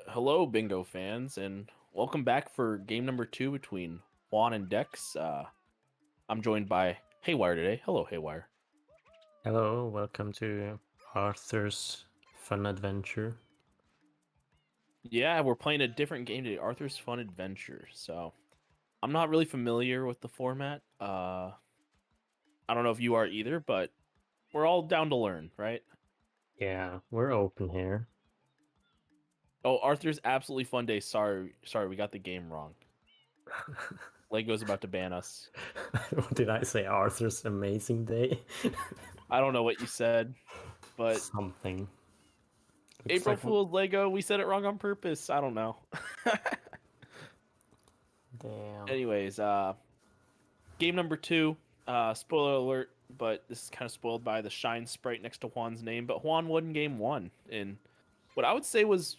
Hello, Bingo fans, and welcome back for game number two between Juan and Dex. I'm joined by Haywire today. Hello, Haywire. Hello, welcome to Arthur's Fun Adventure. Yeah, we're playing a different game today, Arthur's Fun Adventure. So I'm not really familiar with the format. I don't know if you are either, but we're all down to learn, right? Yeah, we're open here. Oh, Arthur's Absolutely Fun Day. Sorry, we got the game wrong. Lego's about to ban us. What did I say? Arthur's Amazing Day? I don't know what you said, but Something. Looks April like. Fool's Lego. We said it wrong on purpose. I don't know. Damn. Anyways, game number two. Spoiler alert, but this is kind of spoiled by the shine sprite next to Juan's name. But Juan won game one in what I would say was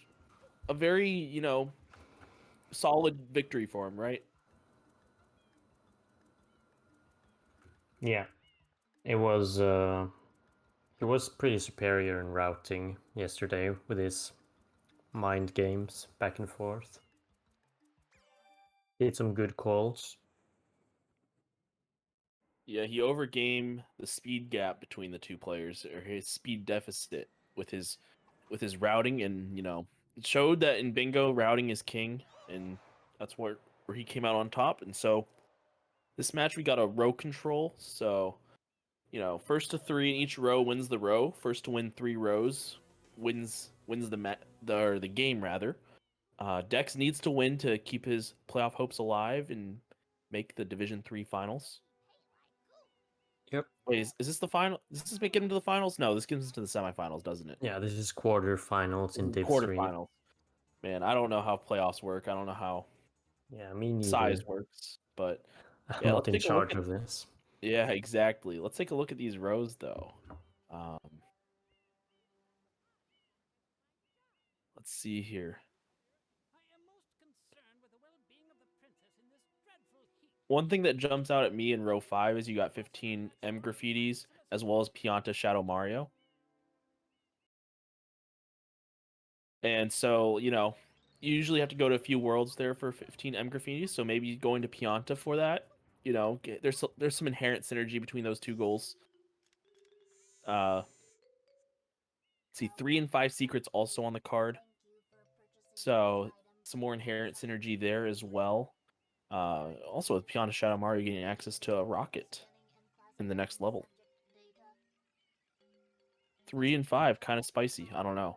a very, solid victory for him, right? Yeah, it was. He was pretty superior in routing yesterday with his mind games back and forth. He had some good calls. Yeah, he overgame the speed gap between the two players, or his speed deficit with his routing, and it showed that in bingo routing is king, and that's where he came out on top. And so this match we got a row control, so first to three in each row wins the row. First to win three rows wins the game rather. Dex needs to win to keep his playoff hopes alive and make the Division Three finals. Yep. Wait, is this the final? Does this make it into the finals? No, this gets into the semifinals, doesn't it? Yeah, this is quarterfinals in Div 3. Quarterfinals. Man, I don't know how playoffs work. I don't know how Yeah, me size neither. works, but I'm yeah, not let's in take a look charge at. of this. Yeah, exactly. Let's take a look at these rows though. Um, let's see here. One thing that jumps out at me in row five is you got 15 M graffitis as well as Pianta Shadow Mario. And so, you usually have to go to a few worlds there for 15 M graffitis. So maybe going to Pianta for that, there's some inherent synergy between those two goals. Uh, see, 3 and 5 secrets also on the card. So some more inherent synergy there as well. Also with Pianta Shadow Mario getting access to a rocket in the next level. 3 and 5, kind of spicy. I don't know.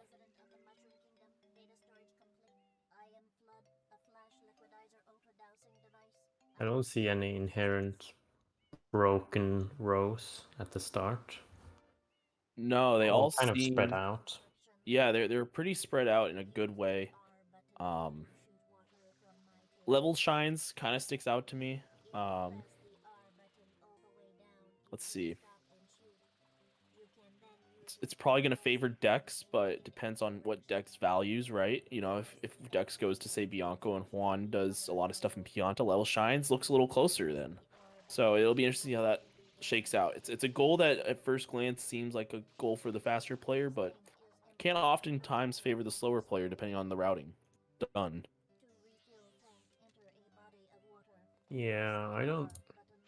I don't see any inherent broken rows at the start. No, they All all kind of spread seem, out. yeah, they're pretty spread out in a good way. Um, Level shines kind of sticks out to me. Um, let's see. It's probably going to favor Dex, but it depends on what Dex values, right? If Dex goes to say Bianco and Juan does a lot of stuff in Pianta, level shines looks a little closer then. So it'll be interesting to see how that shakes out. It's a goal that at first glance seems like a goal for the faster player, but can oftentimes favor the slower player depending on the routing done. Yeah, I don't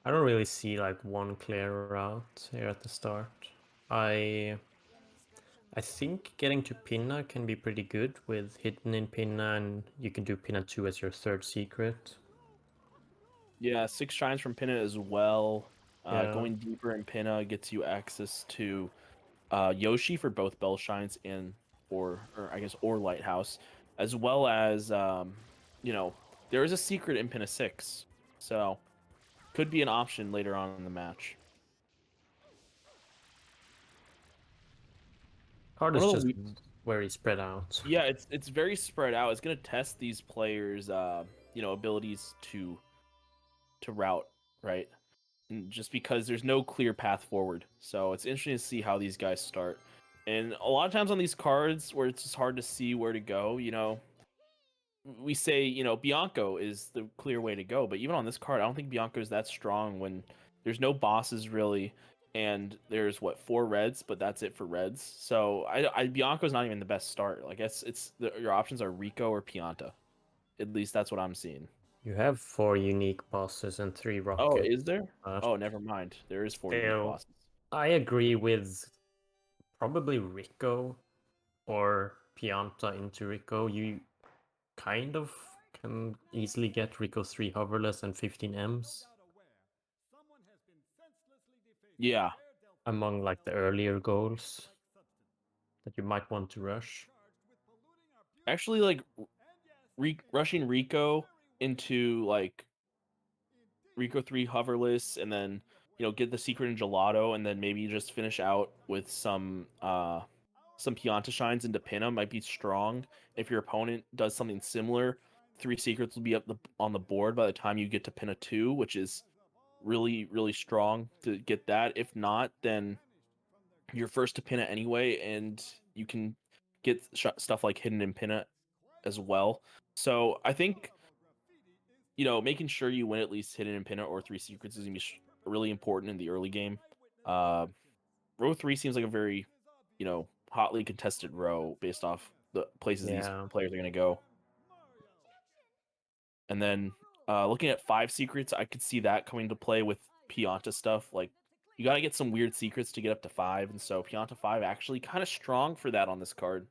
really see like one clear route here at the start. I I think getting to Pinna can be pretty good with hidden in Pinna, and you can do Pinna 2 as your third secret. Yeah, 6 shines from Pinna as well. Yeah. Going deeper in Pinna gets you access to Yoshi for both Bell Shines and or I guess or Lighthouse, as well as you know, there is a secret in Pinna 6, so could be an option later on in the match. Card One is of the just weak, very spread out. yeah, it's very spread out. It's gonna test these players' abilities to route, right? And just because there's no clear path forward, so it's interesting to see how these guys start. And a lot of times on these cards where it's just hard to see where to go, we say, Bianco is the clear way to go. But even on this card, I don't think Bianco is that strong when there's no bosses really. and there's what 4 reds, but that's it for reds. So Bianco's not even the best start. Like your options are Rico or Pianta. At least that's what I'm seeing. You have 4 unique bosses and 3 Oh, rockets, is there? but Oh, never mind. There is 4 unique still, bosses. I agree with probably Rico or Pianta into Rico. You kind of can easily get Rico 3 hoverless and 15 Ms Yeah, among like the earlier goals that you might want to rush. actually, like rushing Rico into like Rico 3 hoverless, and then get the secret in gelato, and then maybe just finish out with some Pianta shines into Pinna might be strong. If your opponent does something similar, 3 secrets will be on the board by the time you get to Pinna 2, which is really, really strong to get that. If not, then you're first to Pinna anyway, and you can get stuff like hidden in Pinna as well. So I think making sure you win at least hidden in Pinna or 3 secrets is gonna be really important in the early game. Uh, row 3 seems like a very hotly contested row based off the places these Yeah. players are gonna go. And then looking at 5 secrets, I could see that coming to play with Pianta stuff. Like you got to get some weird secrets to get up to 5, and so Pianta 5 actually kind of strong for that on this card.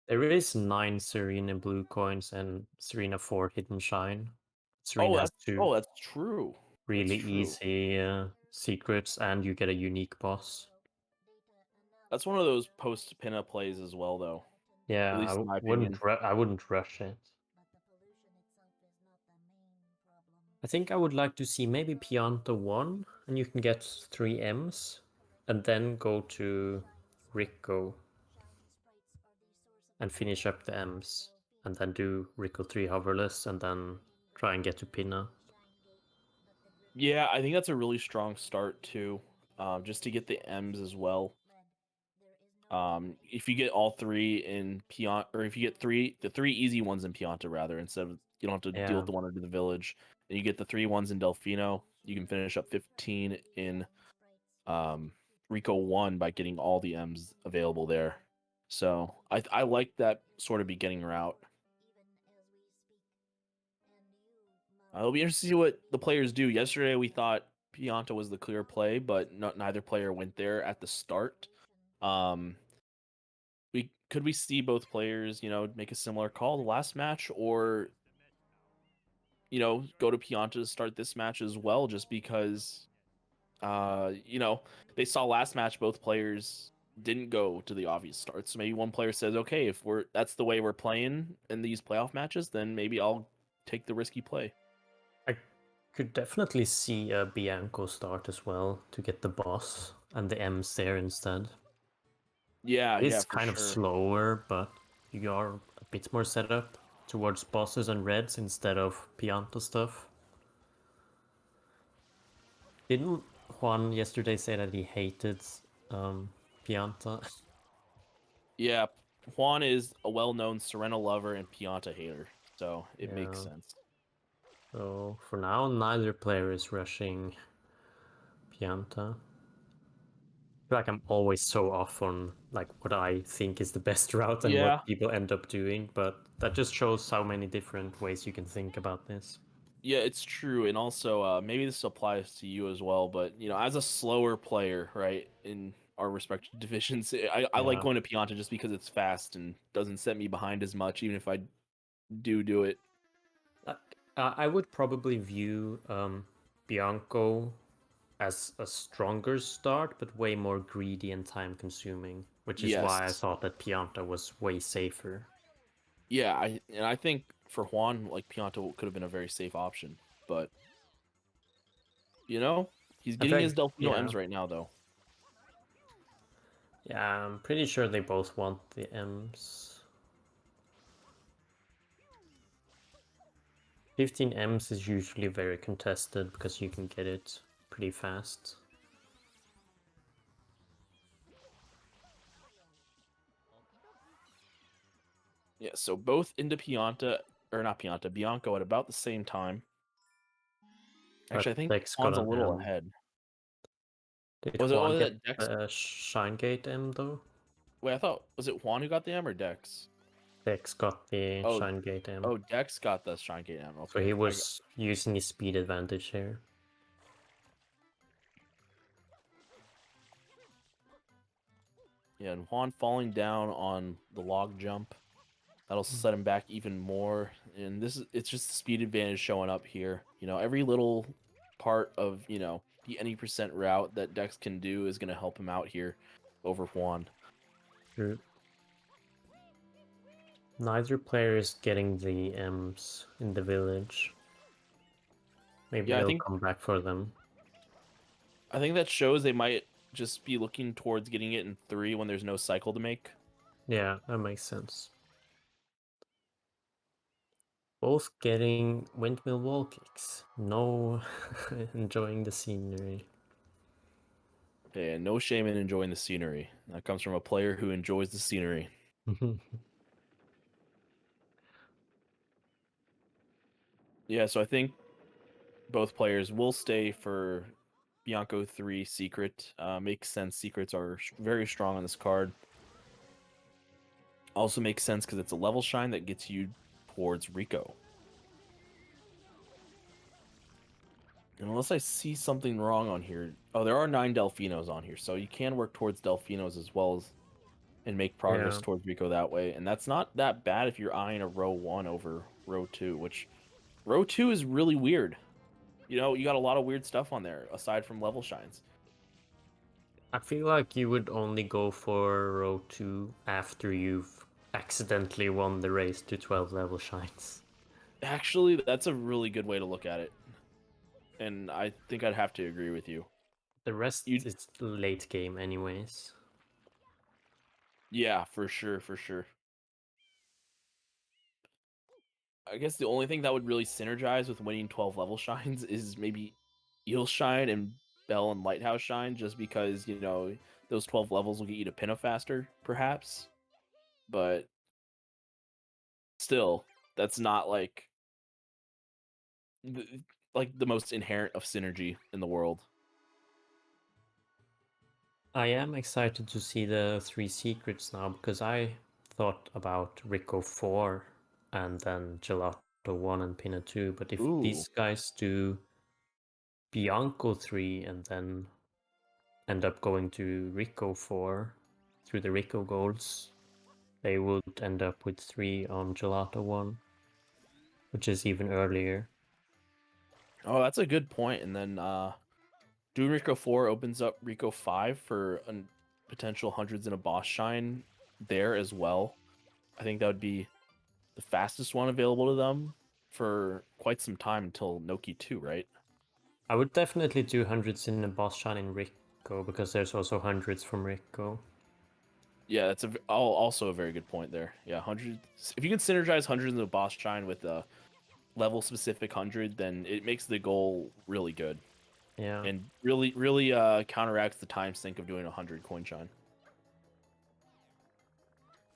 There is 9 Serena blue coins and Serena 4 hidden shine. Oh, Serena has 2 that's true. That's really true. easy secrets, and you get a unique boss. That's one of those post pinup plays as well, though. At Yeah, least in my wouldn't opinion. I wouldn't rush it. I think I would like to see maybe Pianta 1, and you can get 3 Ms, and then go to Rico and finish up the Ms, and then do Rico 3 hoverless, and then try and get to Pinna. Yeah, I think that's a really strong start too. Just to get the M's as well. If you get all 3 in Pianta, or if you get the 3 easy ones in Pianta rather, instead of you don't have to deal Yeah. with the one under the village, and you get the 3 ones in Delfino, you can finish up 15 in um, Rico 1 by getting all the M's available there. So I like that sort of beginning route. It'll be interesting to see what the players do. Yesterday we thought Pianta was the clear play, but neither player went there at the start. Um, we see both players, make a similar call the last match, or go to Pianta to start this match as well, just because they saw last match both players didn't go to the obvious starts. So maybe one player says, okay, if that's the way we're playing in these playoff matches, then maybe I'll take the risky play. I could definitely see a Bianco start as well to get the boss and the M's there instead. Yeah, It yeah, is for kind of sure. slower, but you are a bit more set up towards bosses and reds instead of Pianta stuff. Didn't Juan yesterday say that he hated Pianta? Yeah, Juan is a well-known Serena lover and Pianta hater, so it makes Yeah. sense. So for now, neither player is rushing Pianta. I feel like I'm always so off on like what I think is the best route and what Yeah, people end up doing, but that just shows how many different ways you can think about this. yeah, it's true, and also maybe this applies to you as well. But as a slower player, right, in our respective divisions, I like Yeah. going to Pianta just because it's fast and doesn't set me behind as much, even if I do it. I would probably view Bianco as a stronger start, but way more greedy and time consuming, which is why I Yes, thought that Pianta was way safer. yeah, I think for Juan, like Pianta could have been a very safe option, but he's I getting his think, Delfino yeah. M's right now though. Yeah, I'm pretty sure they both want the M's. 15 M's is usually very contested because you can get it pretty fast. Yeah, so both into Pianta, or not Pianta, Bianco at about the same time. But Actually, I think Dex got Juan's a an little M. ahead. Did Was it? Juan Was get it Dex? the Shine Gate M though? Wait, I thought was it Juan who got the M or Dex? Dex got the Oh, Shine Gate M. oh, Dex got the Shrine Gate M. So Okay, he was using his speed advantage here. yeah, and Juan falling down on the log jump. That'll set him back even more. And it's just the speed advantage showing up here. You know, every little part of, the any percent route that Dex can do is going to help him out here over Juan. True. Neither player is getting the M's in the village. Maybe Yeah, they'll come back for them. I think that shows they might just be looking towards getting it in 3 when there's no cycle to make. Yeah, that makes sense. Both getting windmill wall kicks. No enjoying the scenery. Okay, and no shame in enjoying the scenery. That comes from a player who enjoys the scenery. Yeah, so I think both players will stay for Bianco 3 Secret. Makes sense. Secrets are very strong on this card. Also makes sense because it's a level shine that gets you towards Rico. And unless I see something wrong on here. Oh, there are 9 Delfinos on here, so you can work towards Delfinos as well as and make progress Yeah. towards Rico that way. And that's not that bad if you're eyeing a row 1 over row 2, which row 2 is really weird. You know, you got a lot of weird stuff on there aside from level shines. I feel like you would only go for row 2 after you've accidentally won the race to 12 level shines. Actually, that's a really good way to look at it. And I think I'd have to agree with you. The rest You is late game anyways. Yeah, for sure, for sure. I guess the only thing that would really synergize with winning 12 level shines is maybe Eel Shine and Bell and Lighthouse Shine, just because, those 12 levels will get you to Pinna faster, perhaps. But still, that's not like the most inherent of synergy in the world. I am excited to see the 3 secrets now because I thought about Rico 4 and then Gelato 1 and Pinna 2, but if Ooh. these guys do Bianco 3 and then end up going to Rico 4 through the Rico goals, they would end up with 3 on Gelato 1, which is even earlier. Oh, that's a good point. And then doing Rico 4 opens up Rico 5 for a potential hundreds in a boss shine there as well. I think that would be the fastest one available to them for quite some time until Noki 2, right? I would definitely do hundreds in a boss shine in Rico because there's also hundreds from Rico. Yeah, that's also a very good point there. Yeah, hundreds. If you can synergize hundreds in a boss shine with a level specific 100, then it makes the goal really good. Yeah. And really counteracts the time sink of doing 100 coin shine.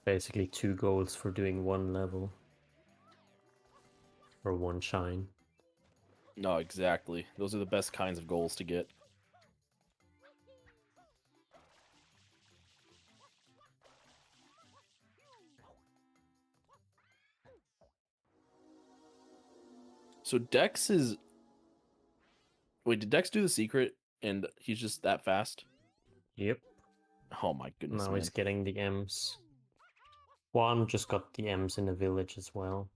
Basically 2 goals for doing 1 level. Or 1 shine. No, exactly. Those are the best kinds of goals to get. So Dex is... Wait, did Dex do the secret and he's just that fast? Yep. Oh my goodness, Now man. he's getting the M's. Juan just got the M's in the village as well.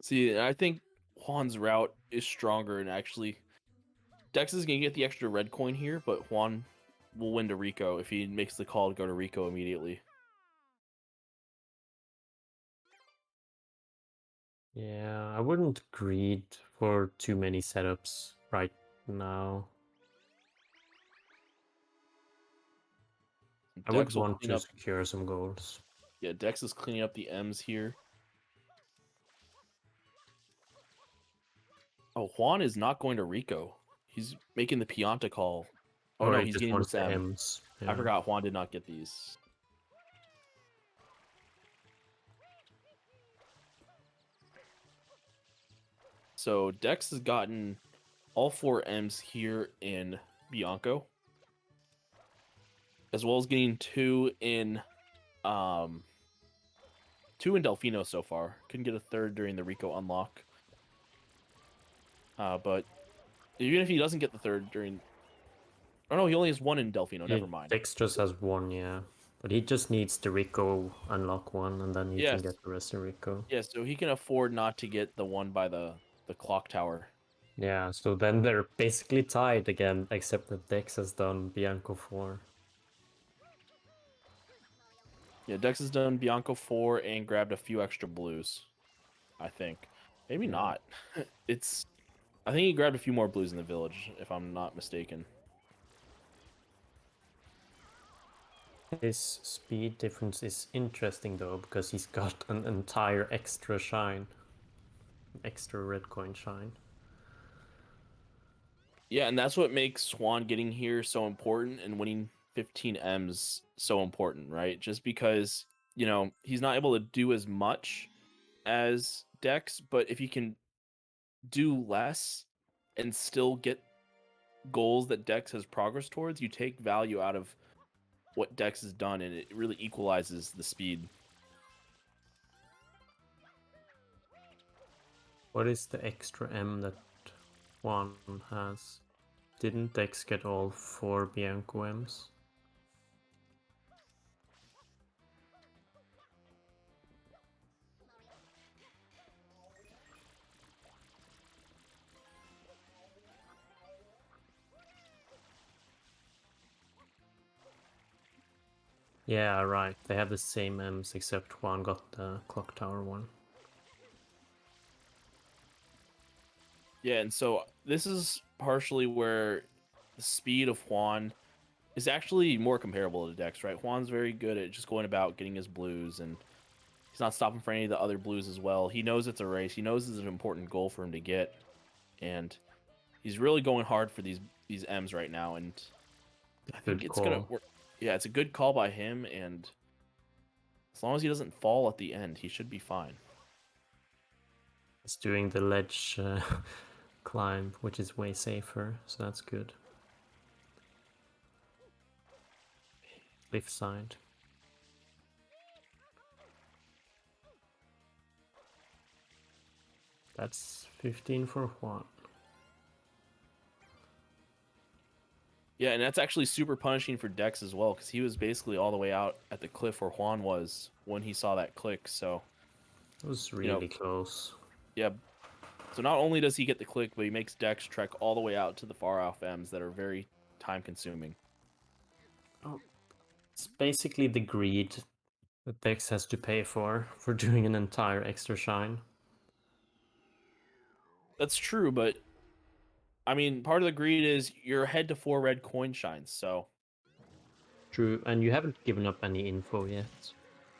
See, I think Juan's route is stronger, and actually Dex is gonna get the extra red coin here, but Juan will win to Rico if he makes the call to go to Rico immediately. Yeah, I wouldn't greed for too many setups right now. I would Dex will want clean to up. secure some goals. Yeah, Dex is cleaning up the M's here. Oh, Juan is not going to Rico. He's making the Pianta call. Oh Or no, he he's just getting wants this the M. M's. I Yeah. forgot Juan did not get these. So Dex has gotten all 4 M's here in Bianco, as well as getting um 2 in Delfino so far. Couldn't get a third during the Rico unlock. But even if he doesn't get the third during, oh no, he only has 1 in Delfino. Never mind. Dex just has one, yeah. But he just needs the Rico unlock one, and then he can Yes. get the rest of Rico. Yeah, so he can afford not to get the one by the clock tower. Yeah, so then they're basically tied again, except that Dex has done Bianco 4. Yeah, Dex has done Bianco 4 and grabbed a few extra blues, I think. Maybe Yeah. not. I think he grabbed a few more blues in the village, if I'm not mistaken. His speed difference is interesting though, because he's got an entire extra shine. Extra red coin shine. Yeah, and that's what makes Juan getting here so important and winning 15 M's so important, right? Just because, he's not able to do as much as Dex, but if he can do less and still get goals that Dex has progress towards, you take value out of what Dex has done, and it really equalizes the speed. What is the extra M that Juan has? Didn't Dex get all 4 Bianco M's? Yeah, right. They have the same M's, except Juan got the clock tower one. Yeah, and so this is partially where the speed of Juan is actually more comparable to Dex, right? Juan's very good at just going about getting his blues, and he's not stopping for any of the other blues as well. He knows it's a race. He knows it's an important goal for him to get, and he's really going hard for these M's right now. And I think Good it's gonna call. work. Yeah, it's a good call by him, and as long as he doesn't fall at the end, he should be fine. He's doing the ledge climb, which is way safer, so that's good. Cliff side. That's 15 for Juan. Yeah, and that's actually super punishing for Dex as well, because he was basically all the way out at the cliff where Juan was when he saw that click. So It was really close. yeah. So not only does he get the click, but he makes Dex trek all the way out to the far off M's that are very time consuming. Oh, it's basically the greed that Dex has to pay for doing an entire extra shine. That's true, but I mean, part of the greed is you're ahead to 4 red coin shines. So True, and you haven't given up any info yet.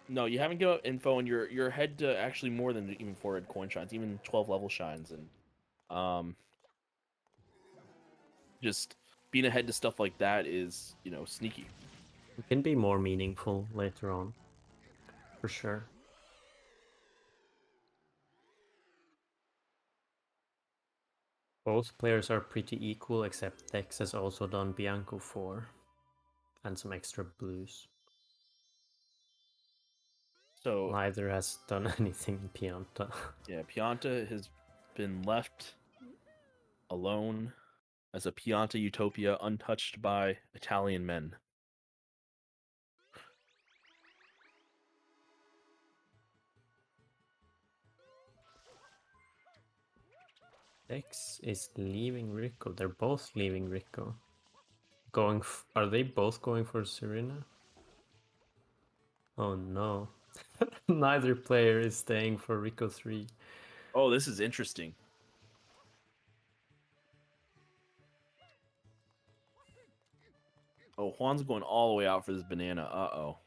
no, you haven't given up info, and you're ahead to actually more than even 4 red coin shines, even 12 level shines, and just being ahead to stuff like that is sneaky. It can be more meaningful later on, for sure. Both players are pretty equal, except Dex has also done Bianco 4 and some extra blues. So Neither has done anything in Pianta. yeah, Pianta has been left alone as a Pianta utopia untouched by Italian men. Dex is leaving Rico. They're both leaving Rico. Are they both going for Serena? Oh no. Neither player is staying for Rico 3. Oh, this is interesting. Oh, Juan's going all the way out for this banana. Uh-oh.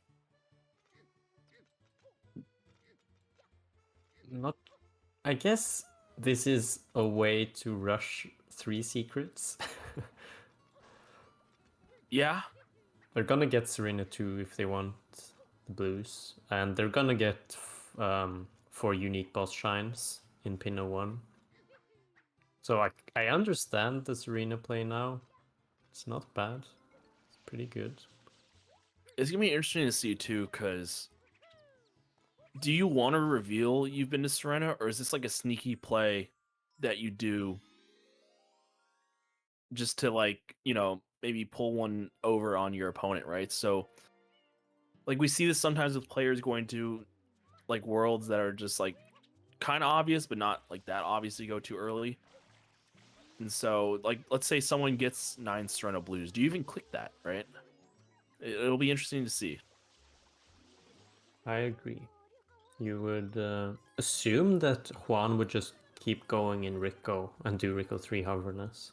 Not. I guess this is a way to rush 3 secrets. Yeah. They're gonna get Serena 2 if they want the blues, and they're gonna get 4 unique boss shines in Pinot 1. So I understand the Serena play now. It's not bad. It's pretty good. It's gonna be interesting to see too, because do you want to reveal you've been to Serena, or is this like a sneaky play that you do just to like, maybe pull one over on your opponent, right? So like we see this sometimes with players going to like worlds that are just like kind of obvious, but not like that obviously go too early. And so like let's say someone gets 9 Serena Blues. Do you even click that, right? It'll be interesting to see. I agree. You would assume that Juan would just keep going in Rico and do Rico 3 hoverness.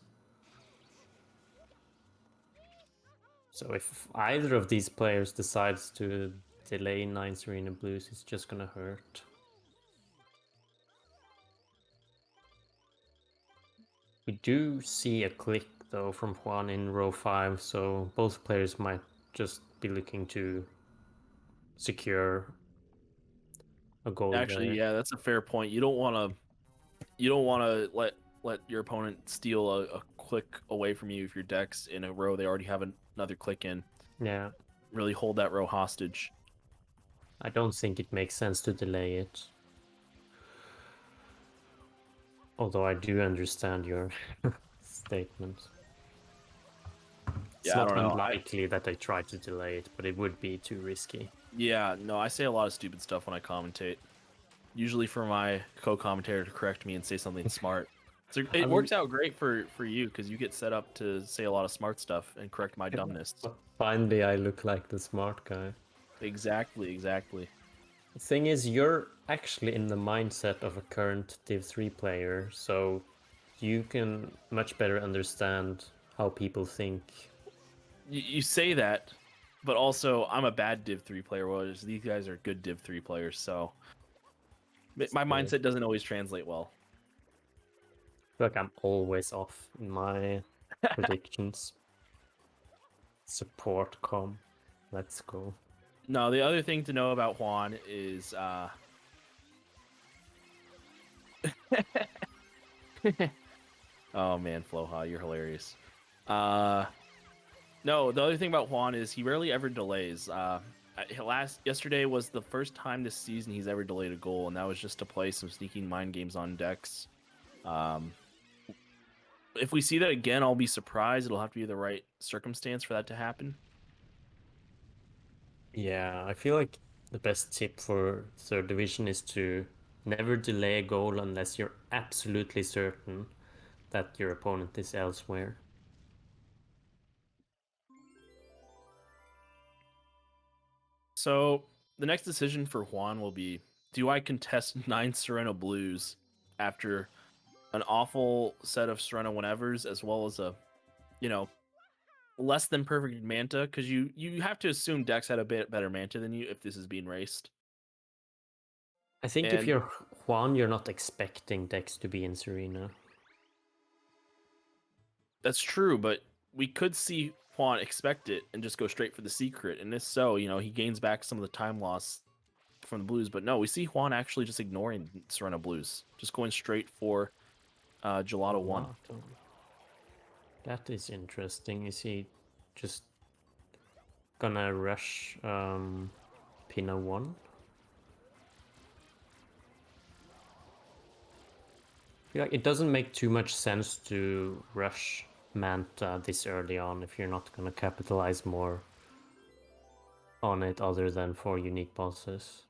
So if either of these players decides to delay 9 Serena Blues, it's just gonna hurt. We do see a click though from Juan in row 5, so both players might just be looking to secure a goal Actually, there. yeah, that's a fair point. You don't want to let your opponent steal a click away from you if your deck's in a row they already have another click in. Yeah, Really hold that row hostage. I don't think it makes sense to delay it. Although I do understand your statement. It's Yeah, I not don't know. unlikely that they try to delay it, but it would be too risky. Yeah, no, I say a lot of stupid stuff when I commentate. Usually for my co-commentator to correct me and say something smart. So I it mean, works out great for you because you get set up to say a lot of smart stuff and correct my dumbness. finally I look like the smart guy. Exactly, exactly. The thing is, you're actually in the mindset of a current Div 3 player, so you can much better understand how people think. You say that, but also I'm a bad Div 3 player, whereas these guys are good Div 3 players, so my Still, mindset doesn't always translate well. I feel like I'm always off in my predictions. Support com. Let's go. No, the other thing to know about Juan is oh man, Floha, you're hilarious. Uh no, the other thing about Juan is he rarely ever delays. Yesterday was the first time this season he's ever delayed a goal, and that was just to play some sneaking mind games on decks. Um if we see that again, I'll be surprised. It'll have to be the right circumstance for that to happen. Yeah, I feel like the best tip for third division is to never delay a goal unless you're absolutely certain that your opponent is elsewhere. So the next decision for Juan will be: do I contest 9 Serena Blues after an awful set of Serena whenevers, as well as a, you know, less than perfect Manta? Because you have to assume Dex had a bit better Manta than you if this is being raced. I think if And you're Juan, you're not expecting Dex to be in Serena. that's true, but we could see Juan expect it and just go straight for the secret. And if so, he gains back some of the time loss from the Blues. But no, we see Juan actually just ignoring Serena Blues, just going straight for Gelato 1. Gelato. That is interesting. Is he just gonna rush Pina 1? I feel like it doesn't make too much sense to rush Manta this early on if you're not gonna capitalize more on it other than for unique bosses.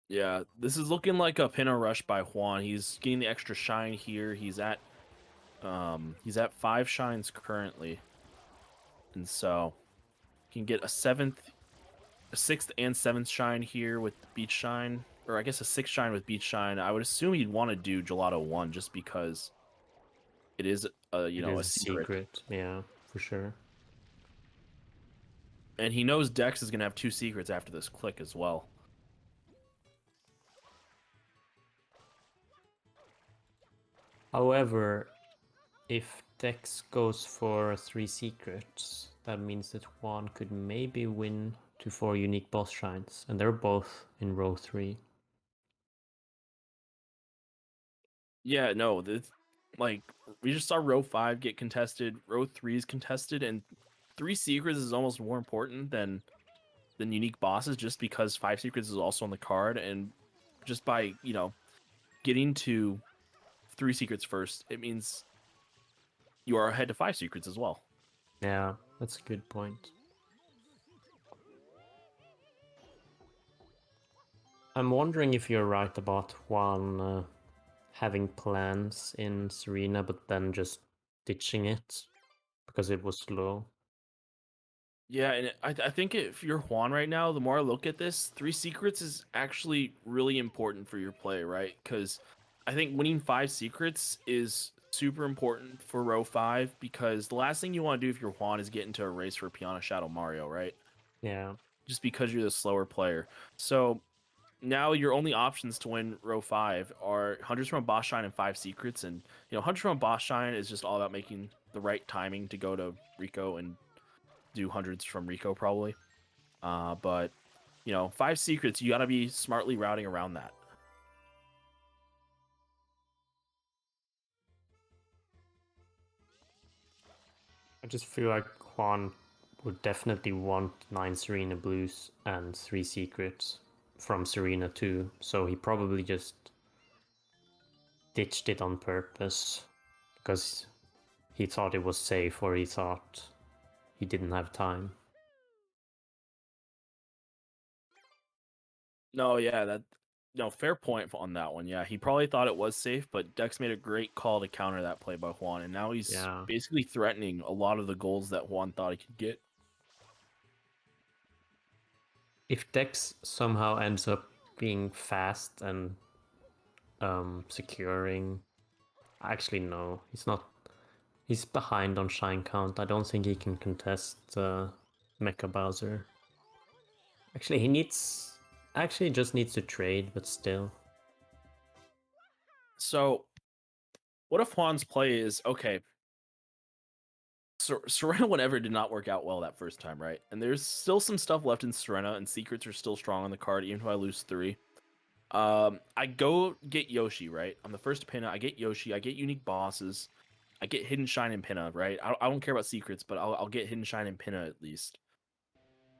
Yeah, this is looking like a pinner rush by Juan. He's getting the extra shine here. He's at 5 shines currently. And so he can get a 6th and 7th shine here with Beach Shine, or I guess a 6th shine with Beach Shine. I would assume he'd want to do Gelato 1 just because it is It a is a secret. secret, yeah, for sure. And he knows Dex is going to have 2 secrets after this click as well. However, if Dex goes for 3 secrets, that means that Juan could maybe win to 4 unique boss shines, and they're both in row 3. Yeah, no, like we just saw row 5 get contested, row 3 is contested, and 3 secrets is almost more important than unique bosses just because 5 secrets is also on the card, and just by, getting to 3 secrets first, it means you are ahead to 5 secrets as well. Yeah, that's a good point. I'm wondering if you're right about Juan having plans in Serena, but then just ditching it because it was slow. Yeah, and I think if you're Juan right now, the more I look at this, 3 secrets is actually really important for your play, right? Because I think winning 5 secrets is super important for row 5 because the last thing you want to do if you're Juan is get into a race for Piana Shadow Mario, right? Yeah. Just because you're the slower player. So now your only options to win row 5 are Hunters from a Boss Shine and 5 secrets. And, Hunters from a Boss Shine is just all about making the right timing to go to Rico and do hundreds from Rico probably. But 5 secrets, you got to be smartly routing around that. I just feel like Juan would definitely want 9 Serena Blues and 3 Secrets from Serena too, so he probably just ditched it on purpose because he thought it was safe or he thought he didn't have time. No, yeah, that no fair point on that one. Yeah, he probably thought it was safe, but Dex made a great call to counter that play by Juan, and now he's Yeah. basically threatening a lot of the goals that Juan thought he could get. If Dex somehow ends up being fast and securing, actually no, he's not. He's behind on shine count. I don't think he can contest Mecha Bowser. Actually, he needs. Actually, just needs to trade, but still. So, what if Juan's play is okay? Serena whatever did not work out well that first time, right? And there's still some stuff left in Serena, and secrets are still strong on the card, even if I lose 3. I go get Yoshi, right? I'm the first to Pinna. I get Yoshi. I get unique bosses. I get Hidden Shine and Pinna, right? I don't care about secrets, but I'll get Hidden Shine and Pinna at least.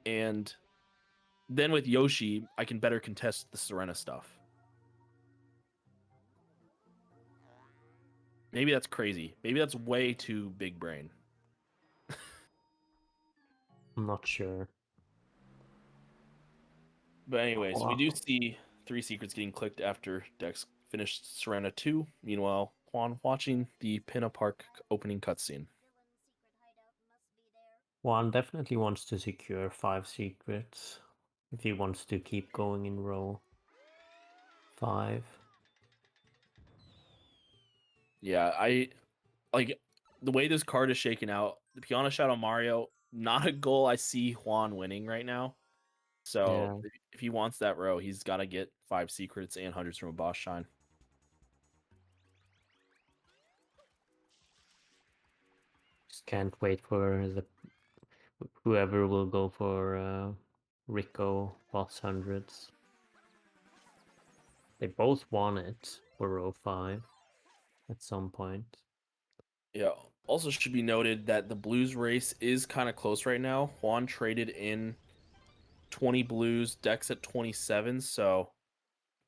And then with Yoshi, I can better contest the Serena stuff. Maybe that's crazy. Maybe that's way too big brain. I'm not sure. But anyways, we Wow. do see 3 secrets getting clicked after Dex finished Serena 2. Meanwhile, Juan watching the Pinna Park opening cutscene. Juan definitely wants to secure 5 secrets if he wants to keep going in row 5. Yeah, I like the way this card is shaken out. The Piana Shadow Mario, not a goal I see Juan winning right now. So Yeah, if he wants that row, he's got to get 5 secrets and hundreds from a boss shine. just can't wait for the whoever will go for Rico boss hundreds. They both won it for row 5 at some point. Yeah. Also should be noted that the blues race is kind of close right now. Juan traded in 20 blues, Dex at 27, so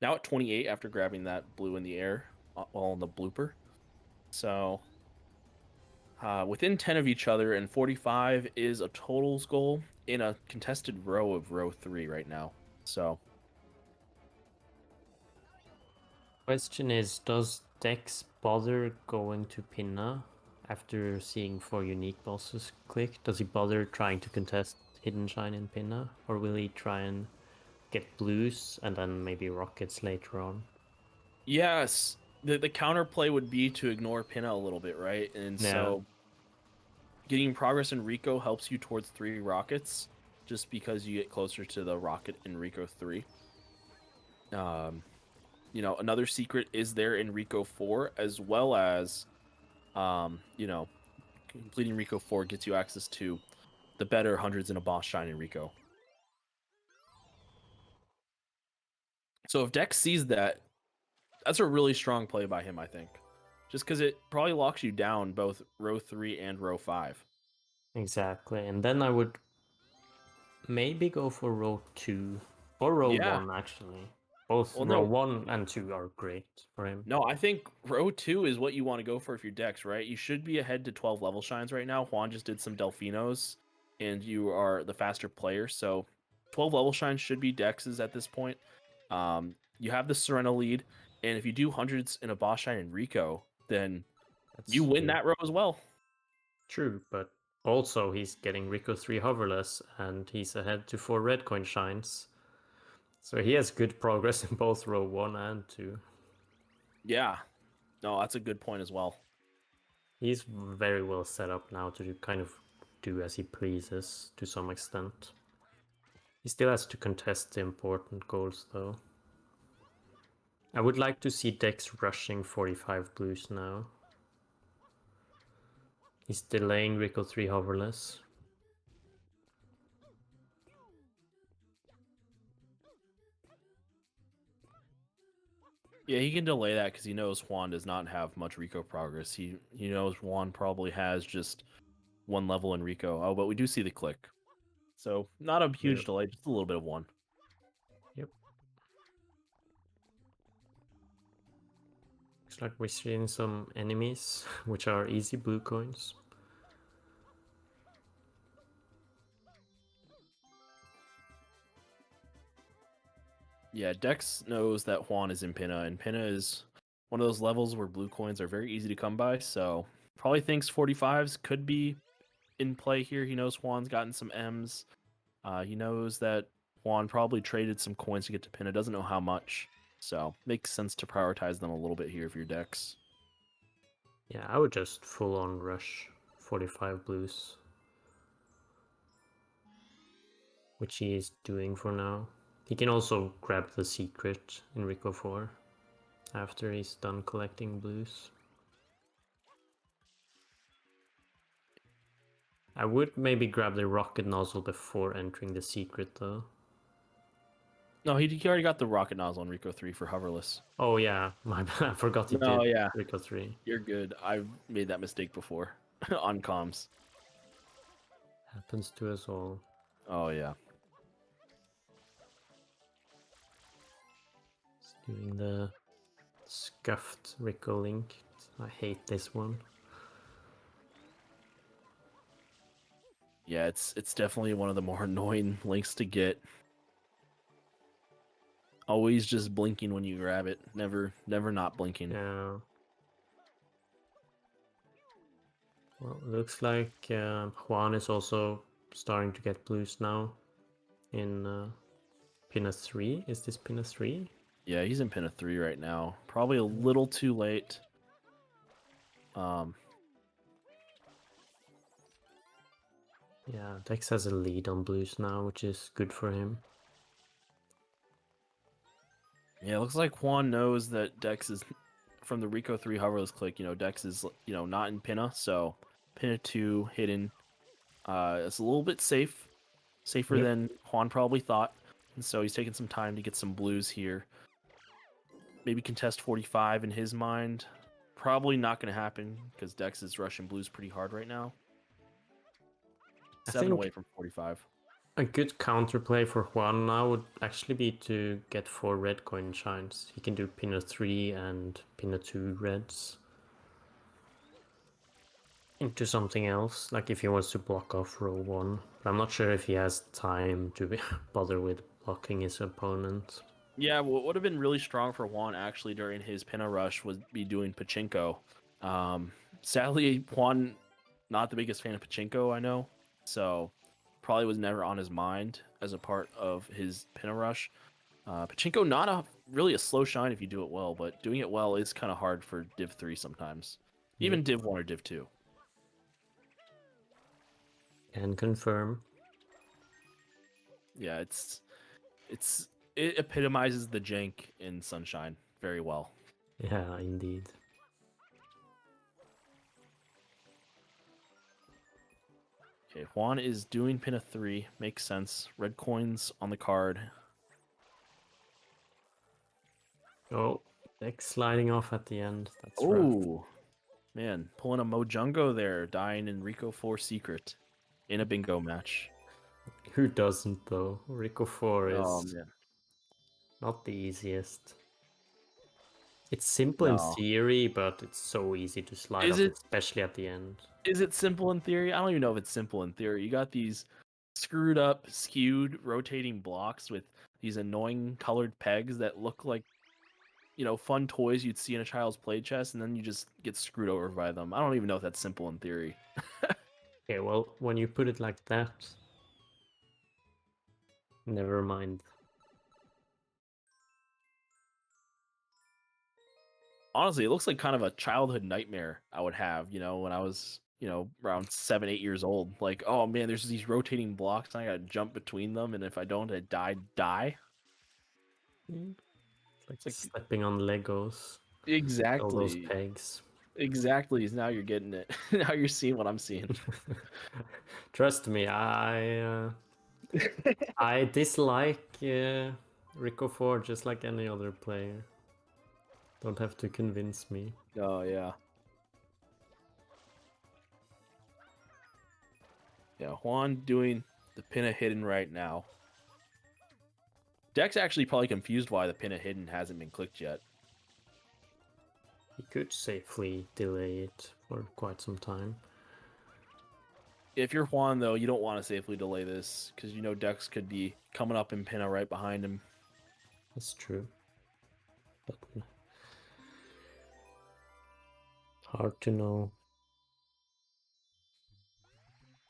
now at 28 after grabbing that blue in the air all in the blooper. So within 10 of each other, and 45 is a totals goal in a contested row of row 3 right now. So Question is, does Dex bother going to Pinna after seeing 4 unique bosses click? Does he bother trying to contest Hidden Shine in Pinna? Or will he try and get blues and then maybe rockets later on? yes, the counterplay would be to ignore Pinna a little bit, right? And Yeah, so getting progress in Rico helps you towards 3 rockets just because you get closer to the rocket in Rico 3. Um, another secret is there in Rico 4, as well as, completing Rico 4 gets you access to the better hundreds in a boss shine in Rico. So if Dex sees that, that's a really strong play by him, I think. just because it probably locks you down both row 3 and row 5. Exactly. And then I would maybe go for row 2 or row Yeah. 1 actually. Both Well, row no, 1 and 2 are great for him. no, I think row 2 is what you want to go for if you're Dex, right? You should be ahead to 12 level shines right now. Juan just did some Delfinos, and you are the faster player, so 12 level shines should be Dex's at this point. You have the Serena lead, and if you do hundreds in a boss shine in Rico, then That's you win true. that row as well. True, but also he's getting Rico 3 hoverless and he's ahead to 4 red coin shines. So he has good progress in both row 1 and 2. Yeah, no, that's a good point as well. He's very well set up now to kind of do as he pleases to some extent. He still has to contest the important goals though. I would like to see Dex rushing 45 blues now. He's delaying Rico 3 hoverless. Yeah, he can delay that because he knows Juan does not have much Rico progress. He knows Juan probably has just one level in Rico. Oh, but we do see the click. So not a huge Yep. delay, just a little bit of one. Yep. Looks like we're seeing some enemies, which are easy blue coins. Yeah, Dex knows that Juan is in Pinna, and Pinna is one of those levels where blue coins are very easy to come by, so probably thinks 45s could be in play here. He knows Juan's gotten some M's. He knows that Juan probably traded some coins to get to Pinna, doesn't know how much, so makes sense to prioritize them a little bit here if you're Dex. Yeah, I would just full on rush 45 blues. Which he is doing for now. He can also grab the secret in Rico 4 after he's done collecting blues. I would maybe grab the rocket nozzle before entering the secret though. No, he already got the rocket nozzle on Rico 3 for hoverless. Oh yeah, my bad. I forgot he No, did yeah, Rico 3. you're good. I've made that mistake before on comms. Happens to us all. Oh, yeah. He's doing the scuffed Rico link. I hate this one. Yeah, it's definitely one of the more annoying links to get. Always just blinking when you grab it. Never not blinking. Yeah. Well, looks like Juan is also starting to get blues now in Pinna 3. Is this Pinna 3? Yeah, he's in Pinna 3 right now. Probably a little too late. Yeah, Dex has a lead on blues now, which is good for him. Yeah, it looks like Juan knows that Dex is from the Rico 3 hoverless click, Dex is, not in Pinna, so Pinna 2 hidden. It's a little bit safer Yep. than Juan probably thought. And so he's taking some time to get some blues here. Maybe contest 45 in his mind. Probably not going to happen because Dex is rushing blues pretty hard right now. I 7 away think from 45. a good counterplay for Juan now would actually be to get 4 red coin shines. He can do Pinna 3 and Pinna 2 reds into something else, like if he wants to block off row 1. But I'm not sure if he has time to bother with blocking his opponent. Yeah, what would have been really strong for Juan actually during his Pinna rush would be doing Pachinko. Sadly, Juan, not the biggest fan of Pachinko, I know. So probably was never on his mind as a part of his Pinna rush. Pachinko, not really a slow shine if you do it well, but doing it well is kind of hard for Div 3 sometimes. Even Yep. Div 1 or Div 2. Can confirm. Yeah, it epitomizes the jank in Sunshine very well. Yeah, indeed. Okay, Juan is doing Pinna 3. Makes sense. Red coins on the card. Oh, Dex sliding off at the end. That's rough. Oh, Man, pulling a Mojungo there, dying in Rico 4 Secret in a bingo match. Who doesn't though? Rico 4 Oh is man. not the easiest. It's simple in No. theory, but it's so easy to slide Is off, it especially at the end. is it simple in theory? I don't even know if it's simple in theory. You got these screwed up, skewed, rotating blocks with these annoying colored pegs that look like, fun toys you'd see in a child's play chest, and then you just get screwed over by them. I don't even know if that's simple in theory. Okay, well, when you put it like that, never mind. Honestly, it looks like kind of a childhood nightmare I would have, when I was, around 7, 8 years old. Like, oh man, there's these rotating blocks, and I gotta jump between them, and if I don't, I die. It's like It's like stepping on Legos. All those exactly, pegs. exactly. Now you're getting it. Now you're seeing what I'm seeing. Trust me, I dislike Rico 4 just like any other player. Don't have to convince me. Oh yeah, yeah. Juan doing the pinna hidden right now. Deck's actually probably confused why the pinna hidden hasn't been clicked yet. He could safely delay it for quite some time. If you're Juan, though, you don't want to safely delay this because Dex could be coming up in pinna right behind him. That's true. But hard to know.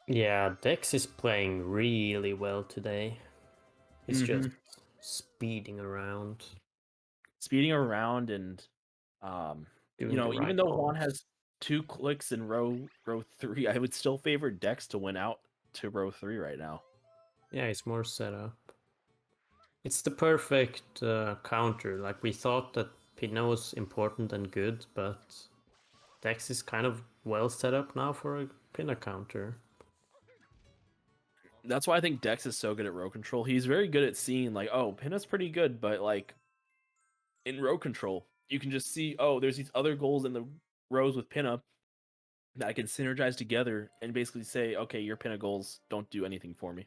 Yeah, Dex is playing really well today. He's just speeding around, Speeding around and, doing the even right though Juan calls. has 2 clicks in row 3, I would still favor Dex to win out to row 3 right now. Yeah, he's more set up. It's the perfect counter. Like, we thought that Pinot was important and good, but Dex is kind of well set up now for a Pinot counter. That's why I think Dex is so good at row control. He's very good at seeing like, oh, Pinna's pretty good, but like in row control, you can just see, oh, there's these other goals in the rows with Pinna that I can synergize together and basically say, okay, your Pinna goals don't do anything for me.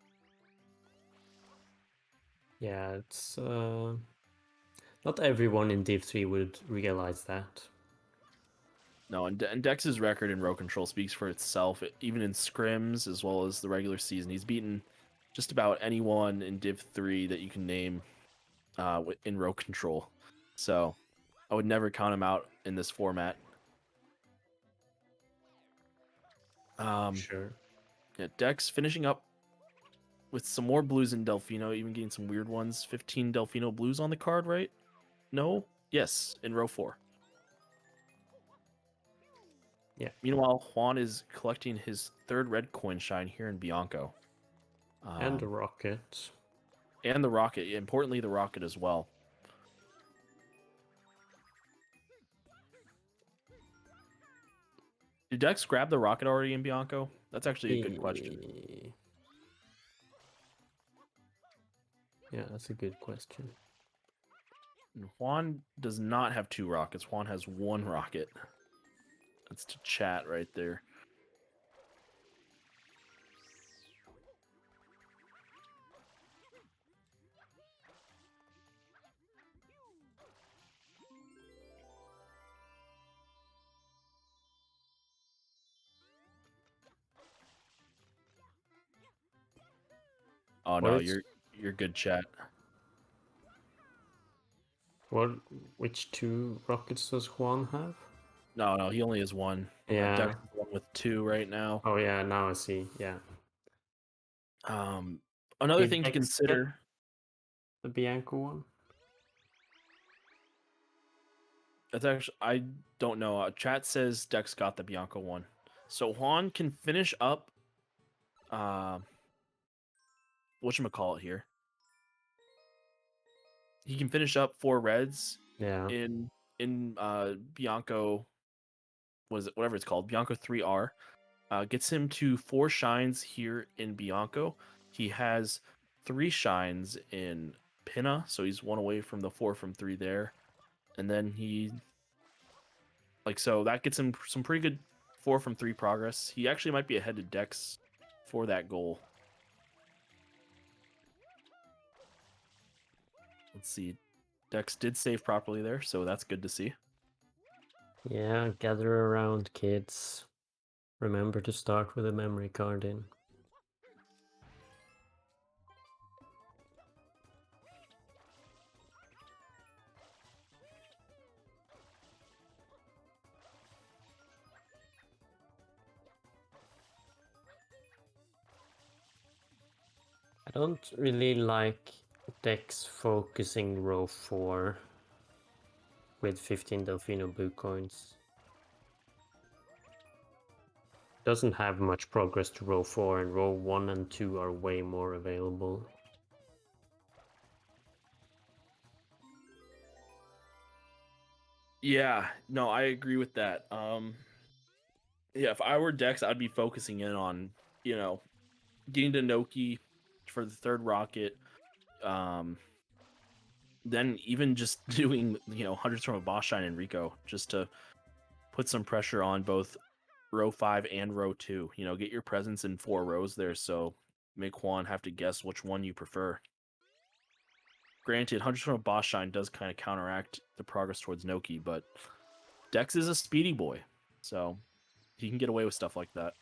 Yeah, it's not everyone in Div 3 would realize that. No, and Dex's record in row control speaks for itself. Even in scrims as well as the regular season, he's beaten just about anyone in Div 3 that you can name in row control. So I would never count him out in this format. Sure. Yeah, Dex finishing up with some more blues in Delfino, even getting some weird ones. 15 Delfino blues on the card, right? No? Yes, in row 4. Yeah. Meanwhile, Juan is collecting his 3rd red coin shine here in Bianco. And the rocket. And the rocket. Importantly, the rocket as well. Did Dex grab the rocket already in Bianco? That's actually a good question. Yeah, that's a good question. And Juan does not have 2 rockets. Juan has 1 rocket. That's to chat right there. Oh What no, is you're good, chat. what? Which 2 rockets does Juan have? No, he only has 1. Yeah. Dex is the one with 2 right now. Oh yeah, now I see. Yeah. Another Did thing to Dex get consider. the Bianco one? That's actually, I don't know. Chat says Dex got the Bianco one, so Juan can finish up. Whatchamacallit here? He can finish up 4 reds. Yeah. In Bianco. What is it? Whatever it's called, Bianco 3R. Gets him to 4 shines here in Bianco. He has 3 shines in Pinna, so he's 1 away from the 4 from 3 there. And then he Like, so that gets him some pretty good 4 from 3 progress. He actually might be ahead to Dex for that goal. Let's see. Dex did save properly there, so that's good to see. Yeah, gather around, kids. Remember to start with a memory card in. I don't really like Dex focusing row 4 with 15 Delfino blue coins. Doesn't have much progress to row 4, and row 1 and 2 are way more available. Yeah, no, I agree with that. Yeah, if I were Dex, I'd be focusing in on, getting to Noki for the 3rd rocket. Then even just doing, hundreds from a boss shine in Rico just to put some pressure on both row 5 and row 2. Get your presence in 4 rows there, so make Juan have to guess which one you prefer. Granted, hundreds from a boss shine does kind of counteract the progress towards Noki, but Dex is a speedy boy, so he can get away with stuff like that.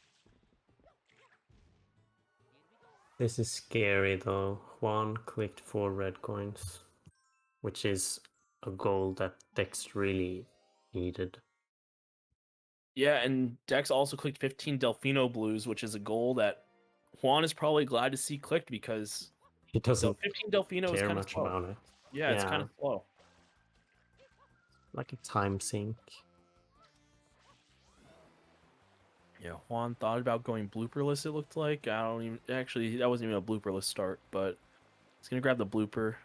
This is scary though. Juan clicked 4 red coins, which is a goal that Dex really needed. Yeah, and Dex also clicked 15 Delfino blues, which is a goal that Juan is probably glad to see clicked because He doesn't 15 Delfino is care kind of much slow. about it. Yeah, it's kind of slow. Like a time sink. Yeah, Juan thought about going blooperless, it looked like. I don't even... Actually, that wasn't even a blooperless start, but he's going to grab the blooper.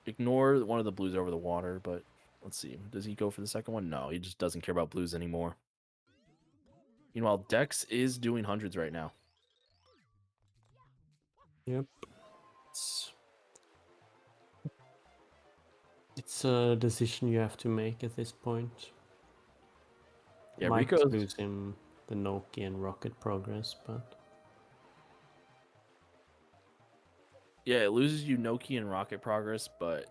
Ignore one of the blues over the water, but let's see. Does he go for the second one? No, he just doesn't care about blues anymore. Meanwhile, Dex is doing hundreds right now. Yep. It's a decision you have to make at this point. Yeah, Might Rico's... lose him the Noki and rocket progress, but Yeah, it loses you Noki and rocket progress, but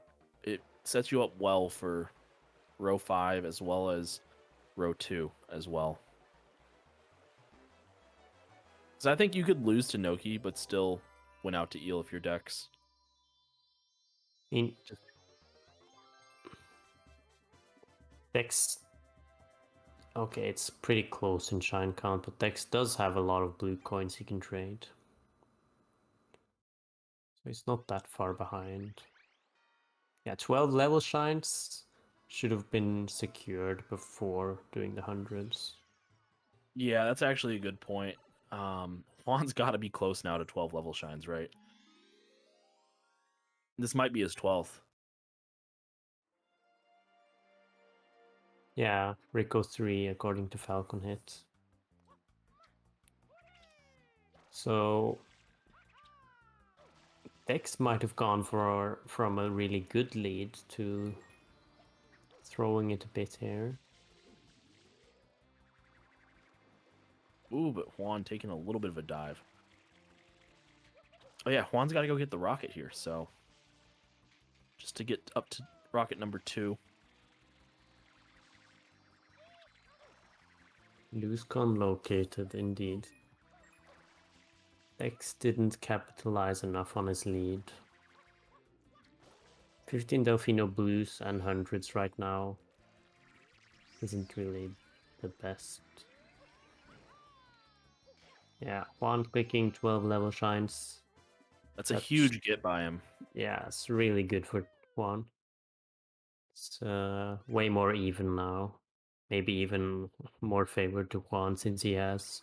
it sets you up well for row 5 as well as row 2 as well. So I think you could lose to Noki, but still win out to Eel if you're Dex. in Dex, okay, it's pretty close in shine count, but Dex does have a lot of blue coins he can trade. So he's not that far behind. Yeah, 12 level shines should have been secured before doing the hundreds. Yeah, that's actually a good point. Juan's got to be close now to 12 level shines, right? This might be his 12th. Yeah, Rico 3 according to Falcon Hit. So Dex might have gone from a really good lead to throwing it a bit here. Ooh, but Juan taking a little bit of a dive. Oh yeah, Juan's got to go get the rocket here, so just to get up to rocket number 2. Loose con located, indeed. Dex didn't capitalize enough on his lead. 15 Delfino blues and hundreds right now isn't really the best. Yeah, Juan clicking 12 level shines. That's a huge get by him. Yeah, it's really good for Juan. It's way more even now. Maybe even more favored to Juan since he has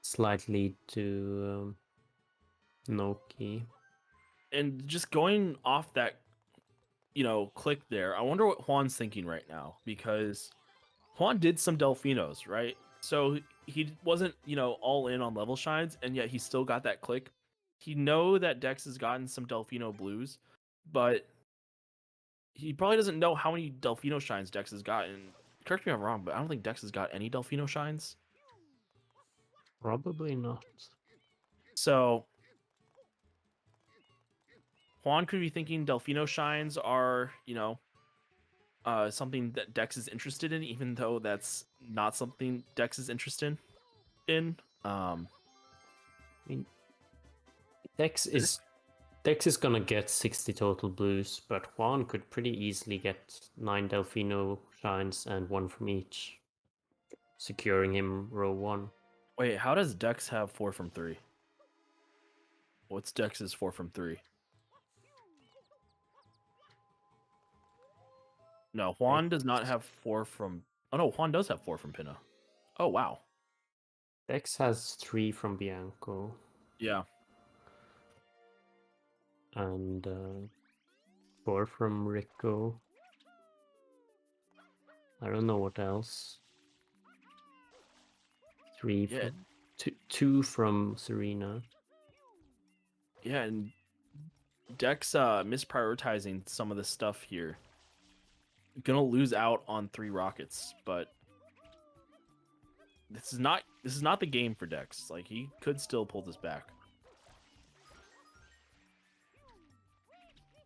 slight lead to Noki. And just going off that, click there, I wonder what Juan's thinking right now, because Juan did some Delfinos, right? So he wasn't, all in on level shines, and yet he still got that click. He know that Dex has gotten some Delfino blues, but he probably doesn't know how many Delfino shines Dex has gotten. correct me if I'm wrong, but I don't think Dex has got any Delfino shines. Probably not. So Juan could be thinking Delfino shines are, something that Dex is interested in, even though that's not something Dex is interested in. I mean, Dex This, is Dex is gonna get 60 total blues, but Juan could pretty easily get 9 Delfino shines and 1 from each, securing him row 1. wait, how does Dex have 4 from 3? What's Dex's 4 from 3? No, Juan does not have 4 from. Oh no, Juan does have 4 from Pinna. Oh wow. Dex has 3 from Bianco Yeah. and 4 from Rico. I don't know what else. 3 Yeah. from 2 from Serena. Yeah, and Dex misprioritizing some of the stuff here. Gonna lose out on 3 rockets, but this is not the game for Dex. Like he could still pull this back.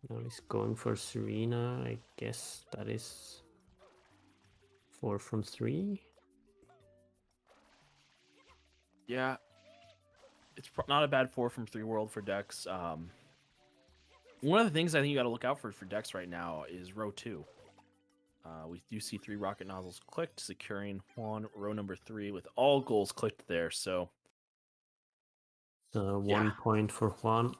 Now he's going for Serena. I guess that is 4 from 3. Yeah, it's not a bad 4 from 3 world for Dex. One of the things I think you got to look out for Dex right now is row 2. We do see 3 rocket nozzles clicked, securing Juan row number 3 with all goals clicked there. So So yeah, 1 point for Juan.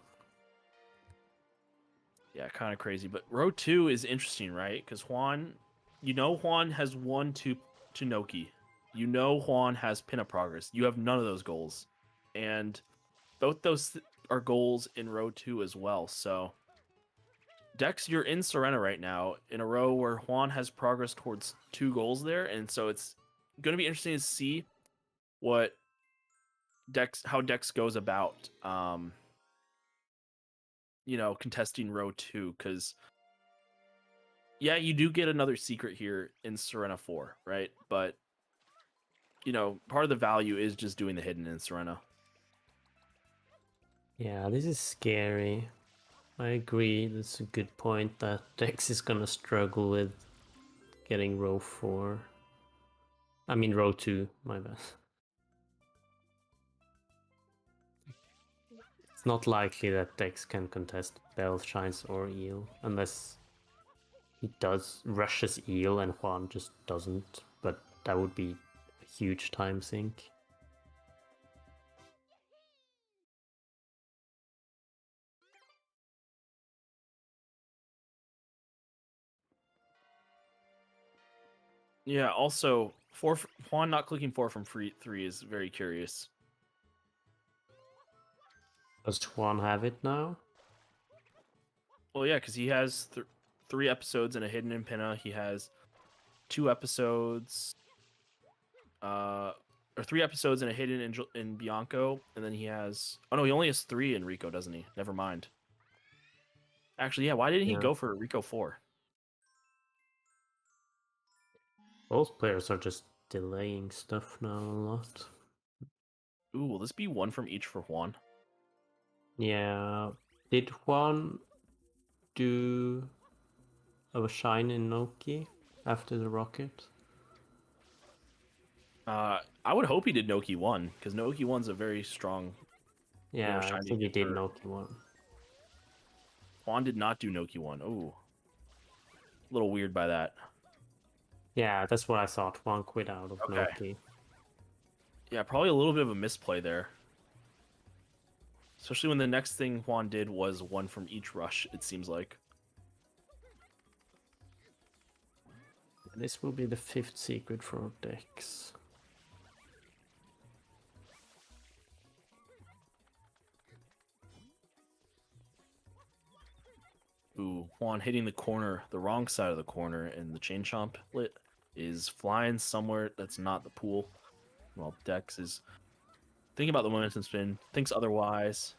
yeah, kind of crazy. But row 2 is interesting, right? Because Juan has won to Noki. Juan has pinup progress. You have none of those goals, and both those are goals in row 2 as well. So Dex, you're in Serena right now in a row where Juan has progress towards 2 goals there, and so it's going to be interesting to see what how Dex goes about, contesting row 2, because yeah, you do get another secret here in Serena 4, right? But part of the value is just doing the hidden in Serena. Yeah, this is scary. I agree. That's a good point that Dex is gonna struggle with getting row 4. I mean row 2, my bad. It's not likely that Dex can contest Bell, Shines, or Eel unless he rushes Eel and Juan just doesn't, but that would be a huge time sink. Yeah. Also, Juan not clicking 4 from 3 is very curious. Does Juan have it now? Well, yeah, because he has 3 episodes and a hidden in Pinna. He has 2 episodes, or 3 episodes and a hidden in Bianco, and then he has. Oh no, he only has 3 in Rico, doesn't he? Never mind. Actually, yeah. Why didn't he Yeah. go for Rico 4? Both players are just delaying stuff now a lot. Ooh, will this be 1 from each for Juan? Yeah. Did Juan do a shine in Noki after the rocket? I would hope he did Noki 1, because Noki 1's a very strong, Yeah, I shiny think he did for Noki 1. Juan did not do Noki 1. Ooh, a little weird by that. Yeah, that's what I thought. Juan quit out of Okay. Noki. Yeah, probably a little bit of a misplay there. Especially when the next thing Juan did was 1 from each rush, it seems like. This will be the 5th secret for Dex. Ooh, Juan hitting the corner, the wrong side of the corner, and the chain chomp lit is flying somewhere that's not the pool. Well, Dex is thinking about the momentum spin, thinks otherwise.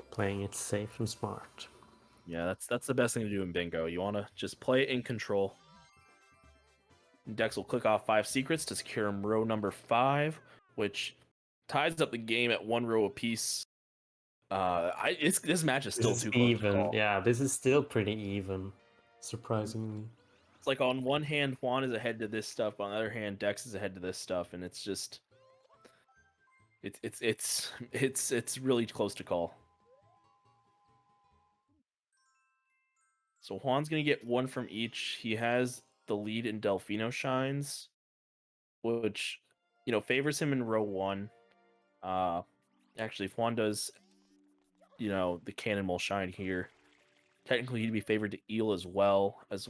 Playing it safe and smart. Yeah, that's the best thing to do in bingo. You want to just play it in control. Dex will click off 5 secrets to secure him row number 5, which ties up the game at 1 row apiece. This match is This still is too close to even. call. Yeah, this is still pretty even, surprisingly. It's like on one hand, Juan is ahead to this stuff. On the other hand, Dex is ahead to this stuff, and it's just it's really close to call. So Juan's gonna get 1 from each. He has the lead in Delfino Shines, which favors him in row 1. Actually, if Juan does the Cannonball Shine here, technically he'd be favored to Eel as well as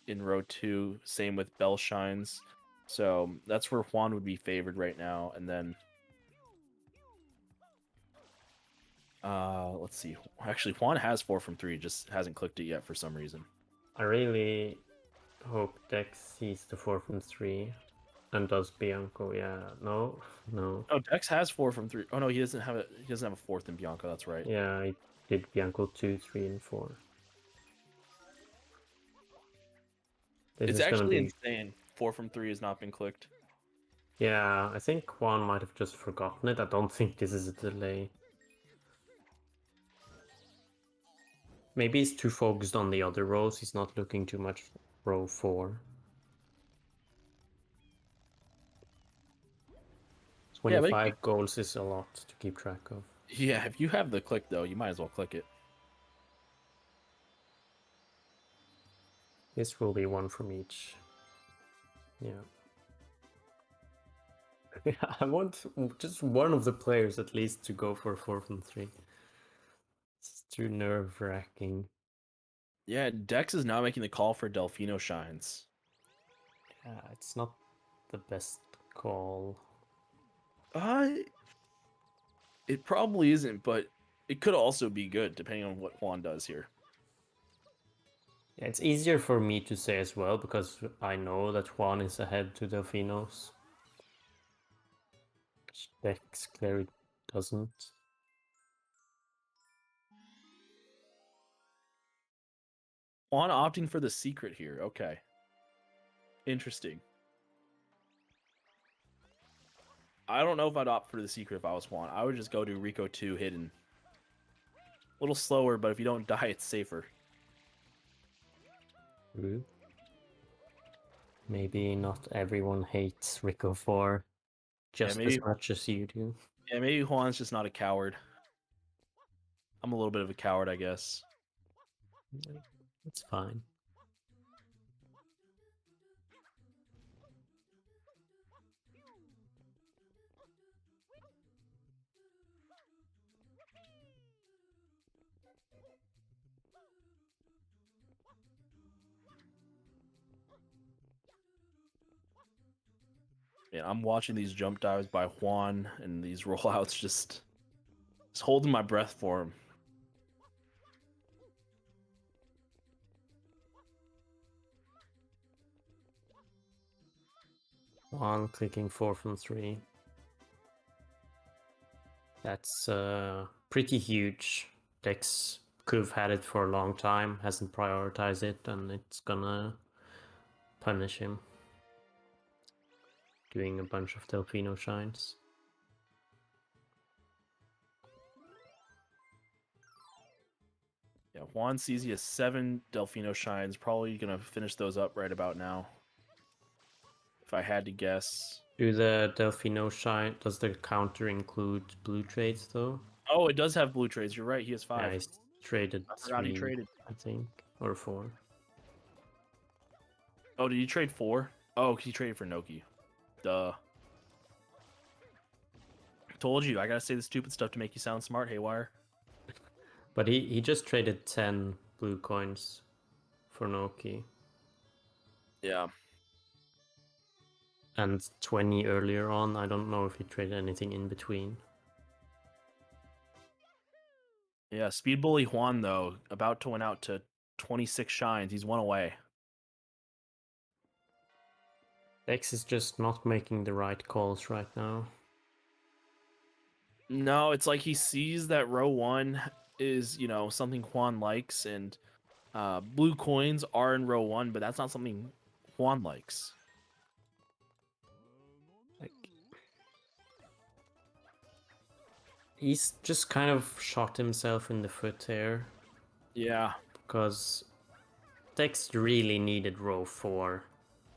in row 2. Same with Bell Shines. So that's where Juan would be favored right now. And then let's see. Actually, Juan has 4 from 3, just hasn't clicked it yet for some reason. I really hope Dex sees the 4 from 3 and does Bianco. Yeah, no. Oh, Dex has 4 from 3. Oh no, he doesn't have it. He doesn't have a 4th in Bianco. That's right. Yeah, I did Bianco 2, 3, and 4. It's actually insane. 4 from 3 has not been clicked. Yeah, I think Juan might have just forgotten it. I don't think this is a delay. Maybe he's too focused on the other rows. He's not looking too much row 4. 25 goals is a lot to keep track of. Yeah, if you have the click, though, you might as well click it. This will be 1 from each. Yeah. I want just one of the players at least to go for 4 from 3. It's too nerve-wracking. Yeah, Dex is now making the call for Delfino Shines. Yeah, it's not the best call. It probably isn't, but it could also be good depending on what Juan does here. Yeah, it's easier for me to say as well because I know that Juan is ahead to Delfinos. Dex clearly doesn't. Juan opting for the secret here. Okay. Interesting. I don't know if I'd opt for the secret if I was Juan. I would just go to Rico 2 hidden. A little slower, but if you don't die, it's safer. True. Maybe not everyone hates Rico 4 just as much as you do. Yeah, maybe Juan's just not a coward. I'm a little bit of a coward, I guess. It's fine. Yeah, I'm watching these jump dives by Juan and these rollouts just holding my breath for him. Juan clicking 4 from 3. That's pretty huge. Dex could have had it for a long time, hasn't prioritized it, and it's gonna punish him. Doing a bunch of Delfino shines. Yeah, Juan sees he has 7 Delfino shines. Probably gonna finish those up right about now. If I had to guess. Do the Delfino shine, does the counter include blue trades though? Oh, it does have blue trades. You're right. He has 5. Yeah, he's traded I forgot 3, he traded. I think, or 4. Oh, did he trade 4? Oh, he traded for Noki. Duh. Told you, I gotta say the stupid stuff to make you sound smart, Haywire. But he just traded 10 blue coins for Noki. Yeah. And 20 earlier on. I don't know if he traded anything in between. Yeah, Speed Bully Juan, though, about to win out to 26 shines. He's 1 away. Dex is just not making the right calls right now. No, it's like he sees that row 1 is, something Juan likes, and blue coins are in row 1, but that's not something Juan likes. Like, he's just kind of shot himself in the foot here Yeah. because Dex really needed row 4,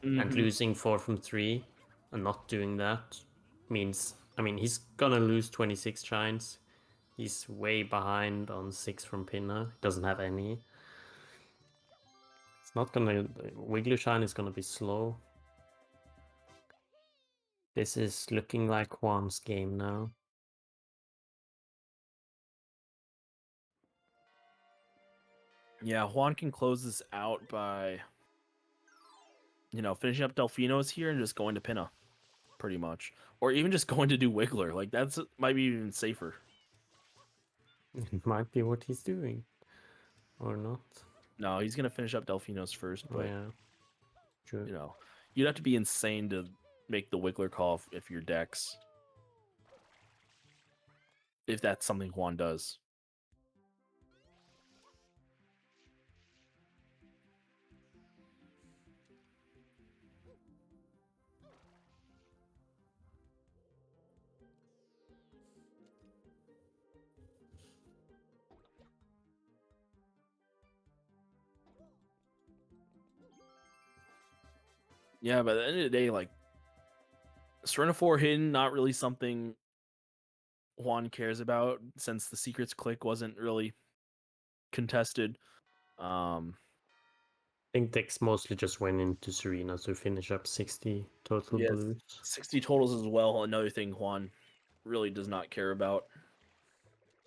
and Mm-hmm. losing 4 from 3 and not doing that means, I mean, he's gonna lose 26 shines. He's way behind on 6 from Pinna. He doesn't have any. It's not gonna. Wiggly Shine is gonna be slow. This is looking like Juan's game now. Yeah, Juan can close this out by, finishing up Delfino's here and just going to Pinna, pretty much. Or even just going to do Wiggler. Like, that's might be even safer. It might be what he's doing. Or not. No, he's going to finish up Delfino's first, Oh, but, yeah. True. you'd have to be insane to make the Wiggler call if you're Dex. If that's something Juan does. Yeah, but at the end of the day, like, Serena 4 hidden, not really something Juan cares about since the secrets click wasn't really contested. I think Dex mostly just went into Serena to finish up 60 total Yes, blues. 60 totals as well. Another thing Juan really does not care about.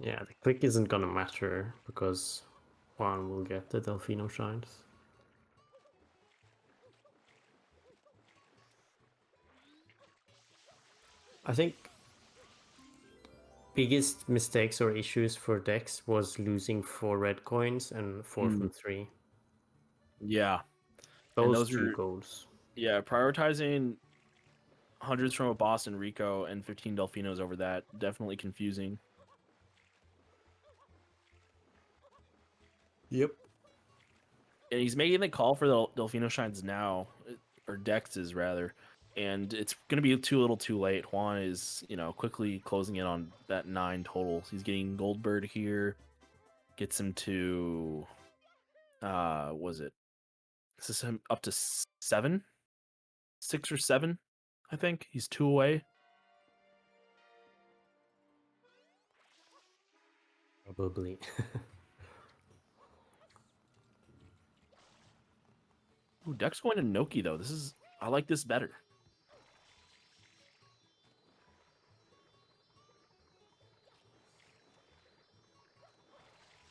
Yeah, the click isn't gonna matter because Juan will get the Delfino shines. I think biggest mistakes or issues for Dex was losing 4 red coins and 4 from 3. Yeah, and Those those two are goals. prioritizing hundreds from a boss and Rico and 15 Delfinos over that, definitely confusing. Yep. And he's making the call for the Delfino shines now, or Dex's rather, and it's going to be too little too late. Juan is, quickly closing in on that 9 totals. He's getting Goldbird here, gets him to, was it? This is him up to 7? 6 or 7, I think. He's 2 away. Probably. Ooh, Dex going to Noki though. I like this better.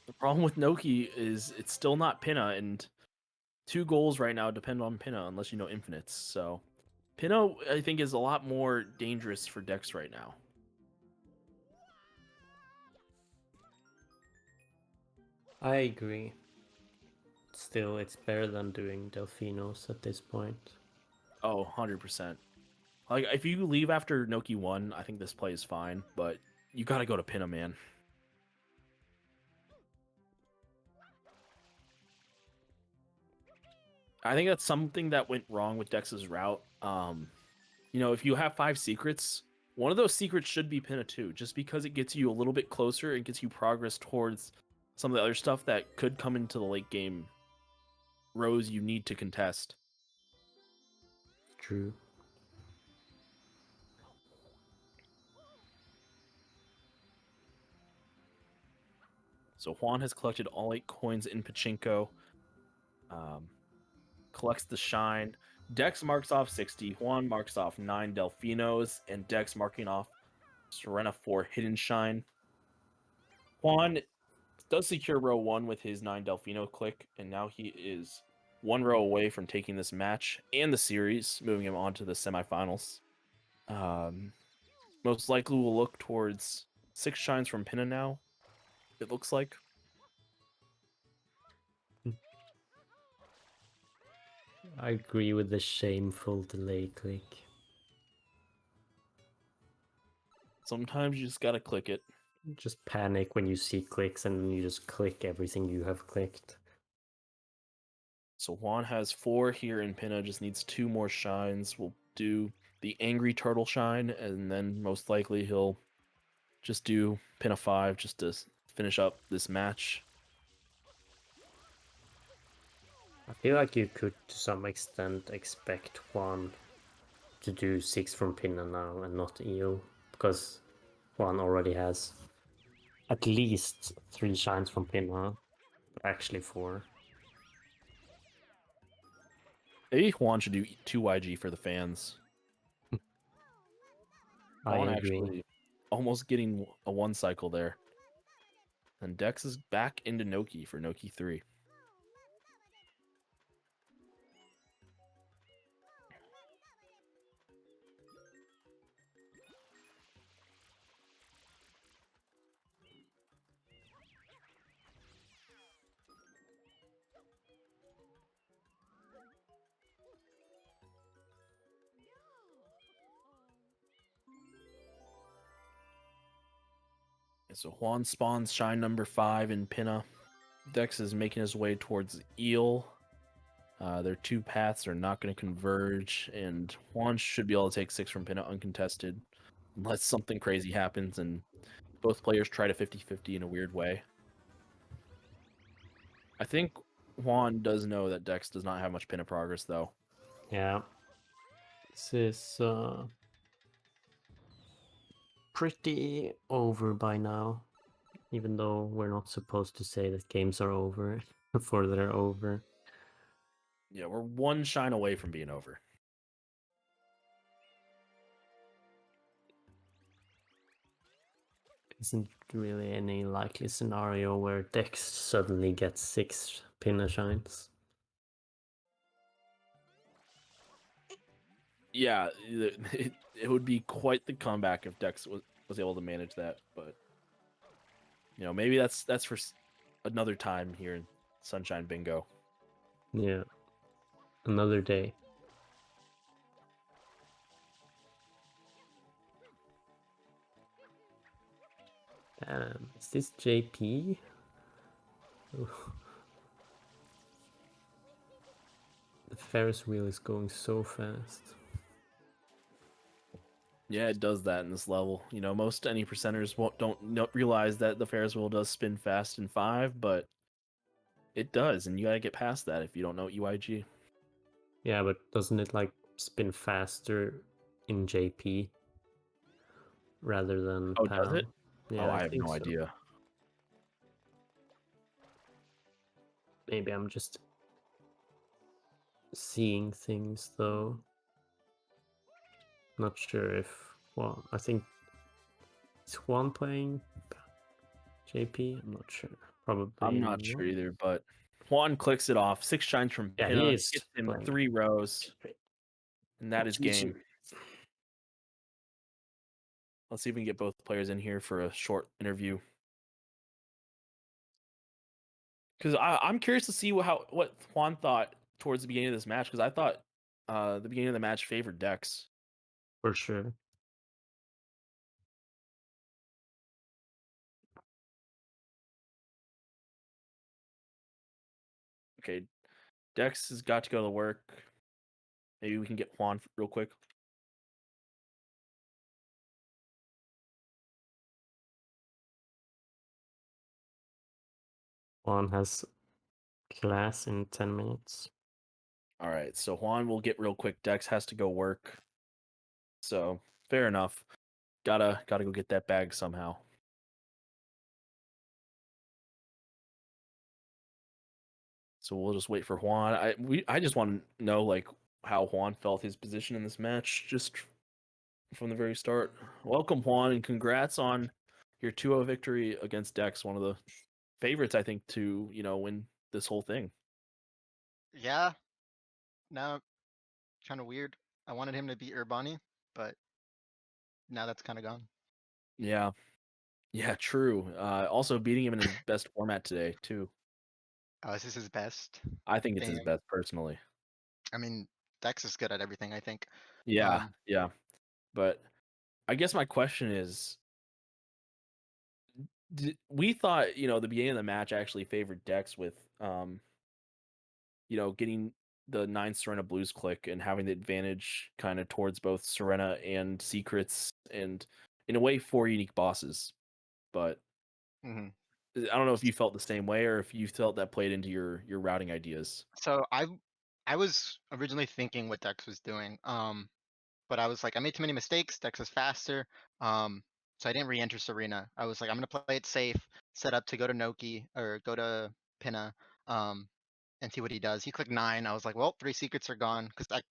The problem with Noki is it's still not Pinna, and 2 goals right now depend on Pinna unless you know infinites. So Pinna, I think, is a lot more dangerous for Dex right now. I agree. Still, it's better than doing Delfinos at this point. Oh, 100%. Like, if you leave after Noki 1, I think this play is fine, but you gotta go to Pinna, man. I think that's something that went wrong with Dex's route. If you have 5 secrets, one of those secrets should be Pinna 2, just because it gets you a little bit closer and gets you progress towards some of the other stuff that could come into the late game rows you need to contest. True. So Juan has collected all 8 coins in Pachinko. Collects the shine. Dex marks off 60. Juan marks off 9 Delfinos, and Dex marking off Serena 4 hidden shine. Juan does secure row 1 with his 9 Delfino click, and now he is 1 row away from taking this match and the series, moving him on to the semifinals. Most likely will look towards 6 shines from Pinna now, it looks like. I agree with the shameful delay click. Sometimes you just gotta click it. Just panic when you see clicks and then you just click everything you have clicked. So Juan has 4 here, and Pinna just needs 2 more shines. We'll do the Angry Turtle shine, and then most likely he'll just do Pinna 5 just to finish up this match. I feel like you could, to some extent, expect Juan to do 6 from Pinna now and not Eel, because Juan already has at least 3 shines from Pinna, but actually 4. Maybe Juan should do 2 YG for the fans. I Juan agree. actually almost getting a 1 cycle there. And Dex is back into Noki for Noki 3. So Juan spawns shine number 5 in Pinna. Dex is making his way towards Eel. Their 2 paths are not going to converge, and Juan should be able to take 6 from Pinna uncontested, unless something crazy happens and both players try to 50-50 in a weird way. I think Juan does know that Dex does not have much Pinna progress, though. Yeah. This is pretty over by now, even though we're not supposed to say that games are over before they're over. Yeah, we're 1 shine away from being over. Isn't really any likely scenario where Dex suddenly gets 6 Pinna shines. Yeah, it would be quite the comeback if Dex was able to manage that, but maybe that's for another time here in Sunshine Bingo. Yeah. Another day. Is this JP? The Ferris wheel is going so fast. Yeah, it does that in this level. Most any percenters don't realize that the Ferris wheel does spin fast in 5, but it does, and you gotta get past that if you don't know UIG. Yeah, but doesn't it like spin faster in JP rather than Oh, does it? PAL? Oh, Yeah, I I have think no so. idea. Maybe I'm just seeing things though. Not sure if, well, I think is Juan playing JP? I'm not sure. Probably I'm not not. sure either, but Juan clicks it off. 6 shines from Yeah, he Pinna, is gets him playing 3 rows, JP. and that is game. GG. Let's see if we can get both players in here for a short interview. Because I'm curious to see what Juan thought towards the beginning of this match. Because I thought the beginning of the match favored Dex. For sure. Okay, Dex has got to go to work. Maybe we can get Juan real quick. Juan has class in 10 minutes. All right, so Juan will get real quick. Dex has to go work. So fair enough. Gotta go get that bag somehow. So we'll just wait for Juan. I just want to know like how Juan felt his position in this match just from the very start. Welcome Juan and congrats on your 2-0 victory against Dex, one of the favorites I think to, win this whole thing. Yeah, now kind of weird. I wanted him to beat Urbani, but now that's kind of gone. Yeah. Yeah, true. Also beating him in his best format today too. Oh, is this his best? I think it's his Damn. best personally. I mean, Dex is good at everything, I think. Yeah, yeah. But I guess my question is, we thought, the beginning of the match actually favored Dex with, getting the 9 Serena Blues click and having the advantage kind of towards both Serena and Secrets, and in a way 4 unique bosses. But hmm I don't know if you felt the same way or if you felt that played into your routing ideas. So I was originally thinking what Dex was doing. But I was like, I made too many mistakes. Dex is faster. So I didn't re-enter Serena. I was like, I'm gonna play it safe, set up to go to Noki or go to Pinna, and see what he does. He clicked 9. I was like, well, 3 secrets are gone. Because at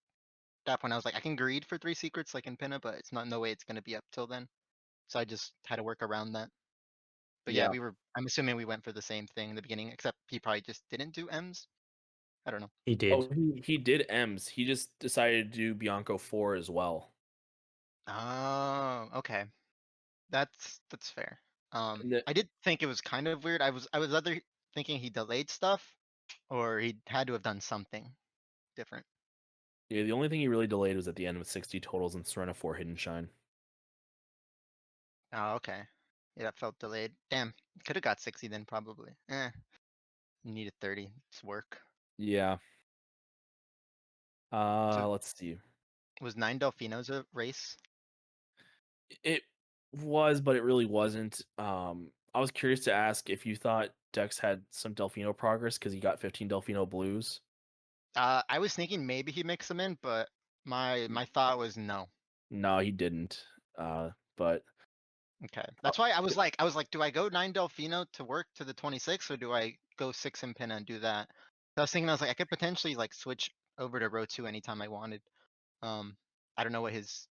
that point I was like, I can greed for 3 secrets like in Pinna, but it's not no way it's gonna be up till then. So I just had to work around that. But yeah, Yeah. I'm assuming we went for the same thing in the beginning, except he probably just didn't do M's. I don't know. He Oh, did. he did M's. He just decided to do Bianco 4 as well. Oh, okay. That's fair. And the, I did think it was kind of weird. I was either thinking he delayed stuff or he had to have done something different. yeah, the only thing he really delayed was at the end with 60 totals and Serena 4 Hidden Shine. Oh, okay. Yeah, that felt delayed. Damn, could have got 60 then probably. Needed 30. It's work. Yeah. So Let's see. was 9 Delfinos a race? It was, but it really wasn't. I was curious to ask if you thought Dex had some Delfino progress because he got 15 Delfino blues. I was thinking maybe he mixed them in, but my thought was no. No, he didn't. But Okay. uh, That's why I was like, do I go 9 Delfino to work to the 26 or do I go 6 in Pinna and do that? So I was thinking I was like I could potentially like switch over to row 2 anytime I wanted. I don't know what his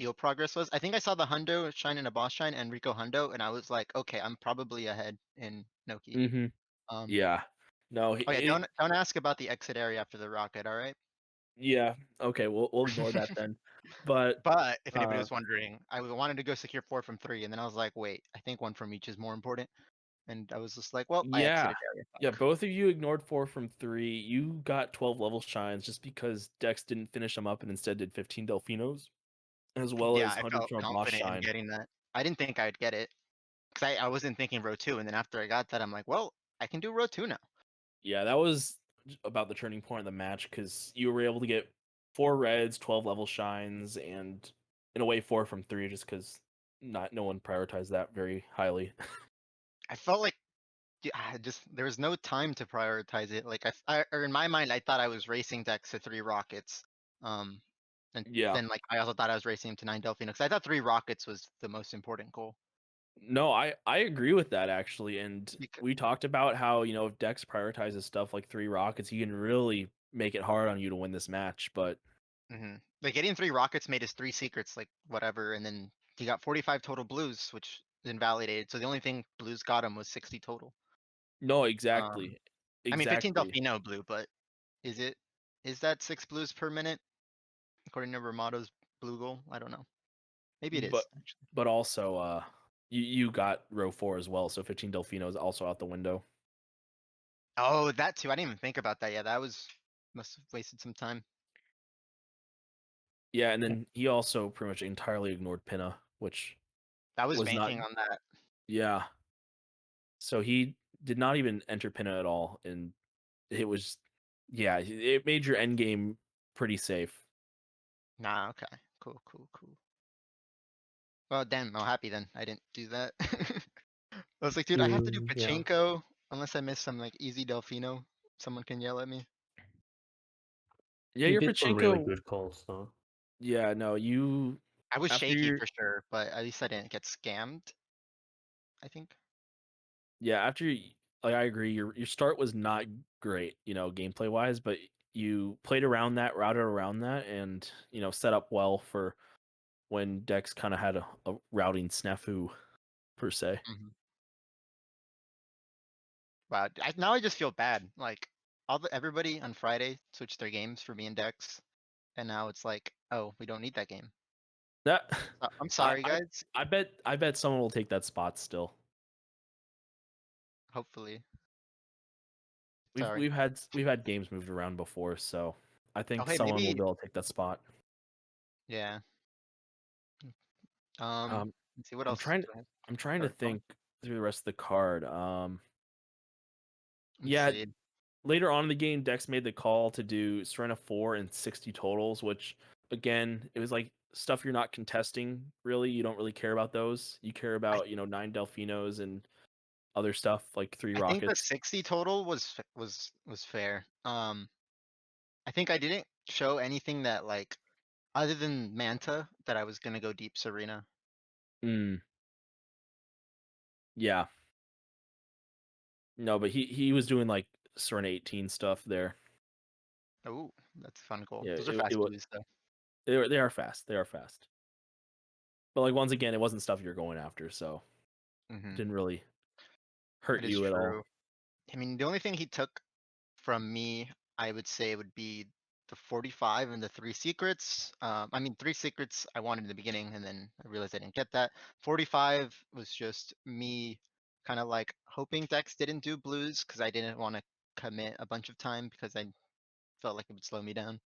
eel progress was. I think I saw the Hundo shine in a boss shine and Rico Hundo, and I was like, okay, I'm probably ahead in Noki. hmm Um, yeah. No, oh yeah, don't ask about the exit area after the rocket, all right? yeah. Okay, we'll ignore that then. But But if anybody uh was wondering, I wanted to go secure 4 from 3, and then I was like, wait, I think 1 from each is more important. And I was just like, well, I yeah. exited area. Yeah, Fuck. both of you ignored 4 from 3. You got 12 level shines just because Dex didn't finish them up and instead did 15 Delfinos, as well Yeah, as I 100 felt from a boss confident in shine. getting that. I didn't think I'd get it because I wasn't thinking row 2, and then after I got that, I'm like, well, I can do row 2 now. Yeah, that was about the turning point of the match because you were able to get 4 reds, 12 level shines, and in a way 4 from 3 just because no one prioritized that very highly. I felt like just there was no time to prioritize it. Like or in my mind, I thought I was racing Dex to 3 rockets. Um, and Yeah. then like I also thought I was racing him to 9 Delphino because I thought 3 rockets was the most important goal. No, I agree with that actually, and Because, we talked about how, if Dex prioritizes stuff like 3 rockets, he can really make it hard on you to win this match, but like getting 3 rockets made his 3 secrets like whatever, and then he got 45 total blues, which is invalidated. So the only thing blues got him was 60 total. no, Um, exactly. I mean 15 Exactly. Delphino blue, but is it is that 6 blues per minute according to Ramato's blue goal? I don't know. Maybe it But is actually. but also you got row 4 as well, so 15 Delfino is also out the window. Oh, that too. I didn't even think about that. Yeah, that was must have wasted some time. Yeah, and then he also pretty much entirely ignored Pinna, which I was was not. banking on that. Yeah. So he did not even enter Pinna at all, and it was, yeah, it made your end game pretty safe. Nah, okay. Cool, cool, cool. Well, damn, I'm happy then. I didn't do that. I was like, dude, I have to do Yeah. Pachinko unless I miss some like easy Delfino. Someone can yell at me. Yeah, You your did some really Pachinko. good calls though. Yeah, no, you I was after shaky your for sure, but at least I didn't get scammed, I think. yeah after you, like I agree, your start was not great, gameplay wise, but you played around that, routed around that, and set up well for when Dex kind of had a routing snafu per se. Mhm. Wow, now I just feel bad. Like everybody on Friday switched their games for me and Dex, and now it's like, oh, we don't need that game. That I'm I, sorry, I guys. I bet someone will take that spot still. Hopefully. We've Sorry. we've had we've had games moved around before, so I Oh, think hey, someone will maybe. be able to take that spot. Yeah. Um, Let's see what I'm else trying do I have. I'm trying to Card phone. think through the rest of the card. Let's Yeah, see. later on in the game, Dex made the call to do Serena 4 and 60 totals, which again, it was like stuff you're not contesting. Really, you don't really care about those. You care I about 9 Delfinos and other stuff like 3 I think the rockets. 60 total was fair. I think I didn't show anything that like other than Manta that I was gonna go deep Serena. Mm, yeah, no, but he was doing like Serena 18 stuff there. Oh, that's a fun goal. Yeah, Those are it fast was. blues though. They are fast. They are fast. But like once again, it wasn't stuff you're going after, so it Mm-hmm. didn't really hurt That is you at all. true. I mean, the only thing he took from me, I would say would be the 45 and the 3 secrets. I mean, 3 secrets I wanted in the beginning and then I realized I didn't get that. 45 was just me kind of like hoping Dex didn't do blues because I didn't want to commit a bunch of time because I felt like it would slow me down.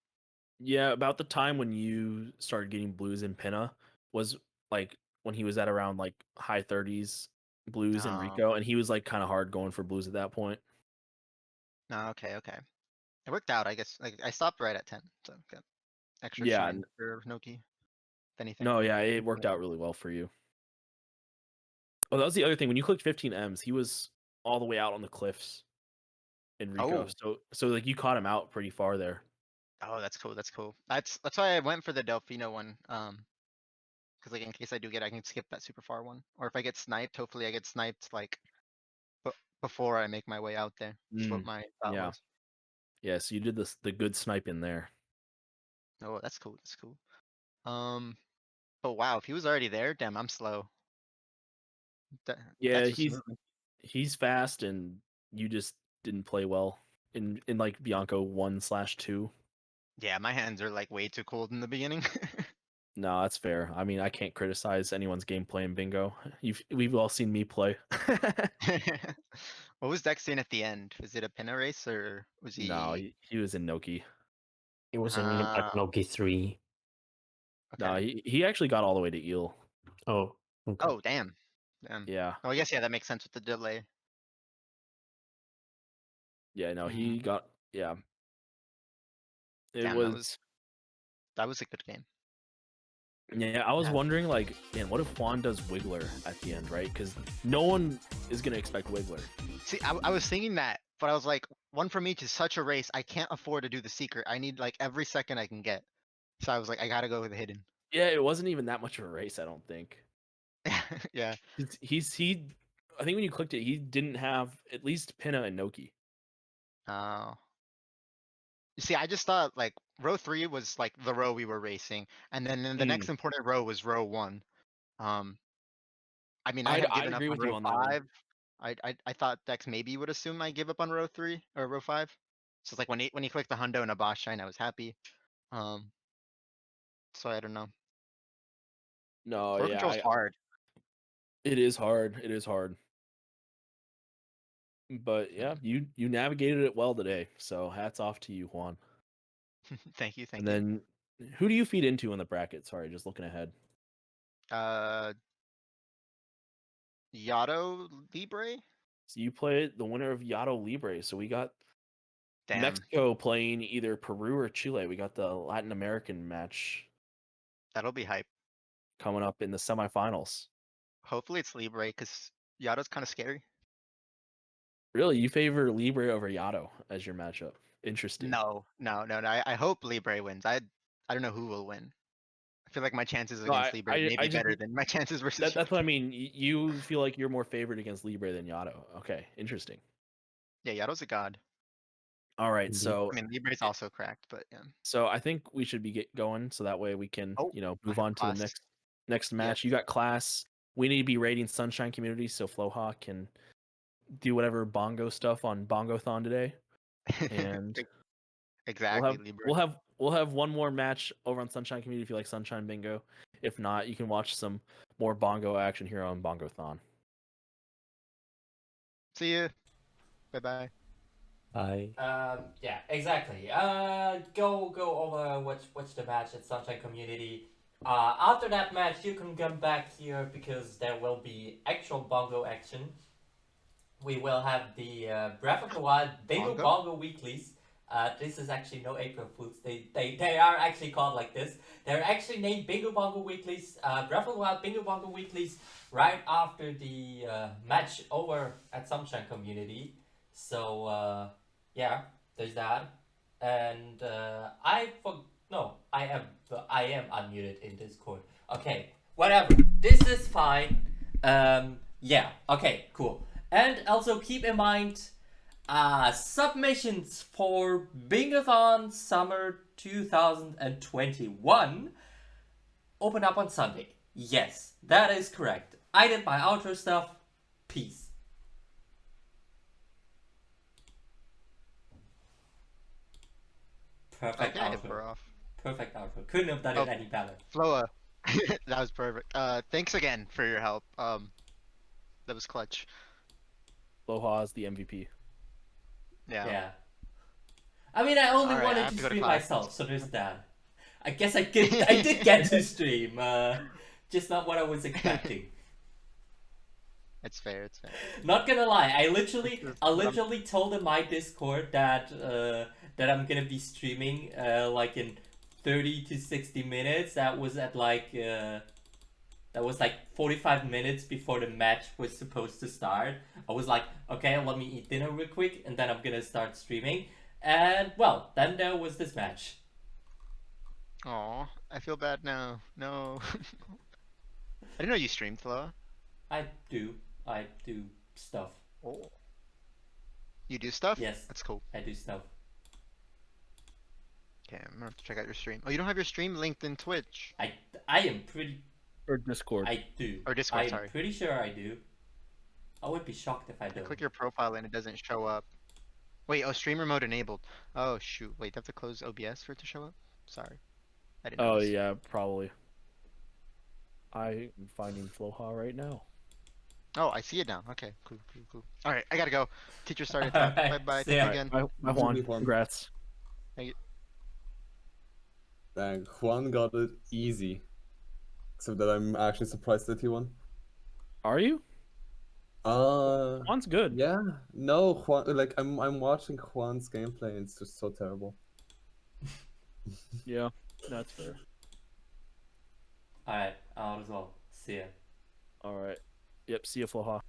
Yeah, about the time when you started getting blues in Pinna was like when he was at around like high 30s blues in Oh, Rico, and he was like kind of hard going for blues at that point. no, okay, okay. It worked out, I guess. Like I stopped right at 10, so got extra Yeah, shine for Noki, if anything. no, yeah, it worked out really well for you. Oh, that was the other thing. When you clicked 15 M's, he was all the way out on the cliffs in Rico. Oh, So like you caught him out pretty far there. oh, that's cool. That's cool. That's why I went for the Delfino one. Because like in case I do get, I can skip that super far one. Or if I get sniped, hopefully I get sniped like b before I make my way out there. That's what Mm, my thought yeah. was. Yeah, so you did the good snipe in there. Oh, that's cool. That's cool. Um, but wow, if he was already there, damn, I'm slow. Yeah, Dex was moving. he's fast and you just didn't play well in like Bianco 1/2. Yeah, my hands are like way too cold in the beginning. No, that's fair. I mean, I can't criticize anyone's gameplay in bingo. We've all seen me play. What was Dex doing at the end? Was it a pinna race or was No, he? he was in Noki. It was in like Uh, Nogi 3. No, okay. he actually got all the way to eel. Oh, okay. Oh, damn. Damn. Yeah. Oh, I guess, yeah, that makes sense with the delay. Yeah, no, Mm, he got yeah. It damn, was that was a good game. yeah, I was Yeah. wondering like, man, what if Juan does Wiggler at the end, right? Cuz no one is going to expect Wiggler. See, I was thinking that, but I was like, one from each is such a race. I can't afford to do the secret. I need like every second I can get. So I was like, I gotta go with the hidden. Yeah, it wasn't even that much of a race, I don't think. Yeah. He I think when you clicked it, he didn't have at least Pinna and Noki. Oh. You see, I just thought like row 3 was like the row we were racing, and then the Mm. next important row was row 1. Um, I mean, I had I'd given up agree on with you row on that one. 5. I thought Dex maybe would assume I give up on row 3 or row 5. So it's like when he clicked the hundo and a boss shine, I was happy. Um, so I don't know. No, Core yeah, control's hard. it is hard. It is hard. But Yeah. yeah, you navigated it well today. So hats off to you, Juan. Thank you, And thank you. then who do you feed into in the bracket? Sorry, just looking ahead. Uh, Yato Libre? So you play the winner of Yato Libre. So we got Damn, Mexico playing either Peru or Chile. We got the Latin American match that'll be hype. coming up in the semifinals. Hopefully it's Libre, because Yato's kind of scary. Really, you favor Libre over Yato as your matchup? Interesting. No, no, no, no. I hope Libre wins. I don't know who will win. I feel like my chances No, against Libre may I be just better than my chances versus that's what I Yato. mean. You feel like you're more favored against Libre than Yato. Okay, interesting. Yeah, Yato's a god. All right, Indeed. I mean, Libre's eh, also cracked, but yeah. so I think we should be going so that way we can Oh, I move have on to the class. next Yes. match. You got class. We need to be rating Sunshine Community so Flowhawk can do whatever bongo stuff on Bongothon today, and Exactly, Libre. we'll have one more match over on Sunshine Community if you like Sunshine Bingo. If not, you can watch some more bongo action here on Bongothon. See you. Bye bye. Bye. Yeah, exactly. Go over watch the match at Sunshine Community. After that match, you can come back here because there will be actual bongo action. we will have the Breath of the Wild Bingo Bongo? Bongo weeklies. This is actually no April Fools. They are actually called like this. They're actually named Bingo Bongo weeklies. Breath of the Wild Bingo Bongo weeklies right after the match over at Sunshine Community. So yeah, there's that. And I am unmuted in Discord. Okay, whatever. This is fine. Yeah. Okay. Cool. And also keep in mind, submissions for Bingathon Summer 2021 open up on Sunday. Yes, that is correct. I did my outro stuff. Peace. Perfect Okay, outro. we're off. Perfect outro. Couldn't have done it any better. Floa, that was perfect. Thanks again for your help. That was clutch. Loha is the MVP. Yeah. I mean, I only Alright, I wanted have to to go to stream class. myself, so there's that. I guess I did get to stream. Just not what I was expecting. It's fair. It's fair. Not gonna lie, I This literally is what I'm- told in my Discord that that I'm gonna be streaming like in 30 to 60 minutes. That was at like 45 minutes before the match was supposed to start. I was like, okay, let me eat dinner real quick, and then I'm gonna start streaming. And well, then there was this match. Aw, I feel bad now. No. I didn't know you streamed, Floa. I do stuff. Oh. You do stuff? Yes. That's cool. I do stuff. Okay, I'm gonna have to check out your stream. Oh, you don't have your stream linked in Twitch. I am pretty. Or Discord. I do. Or Discord, I'm sorry. pretty sure I do. I would be shocked if I I don't. click your profile and it doesn't show up. Wait, oh, streamer mode enabled. Oh, shoot. Wait, do I have to close OBS for it to show up? Sorry. I didn't Oh notice. yeah, probably. I'm finding Floha right now. Oh, I see it now. Okay, cool. Alright, I gotta go. Teacher started time. Alright, Bye-bye. see Thank you ya. again. My Good Juan, week, Juan. congrats. Dang, Juan got it easy. Except that I'm actually surprised that he won. Are you? Juan's good. Yeah, no, Juan. Like I'm watching Juan's gameplay, and it's just so terrible. Yeah, that's fair. Alright, out as well. See ya. All right. Yep. See you, Floha.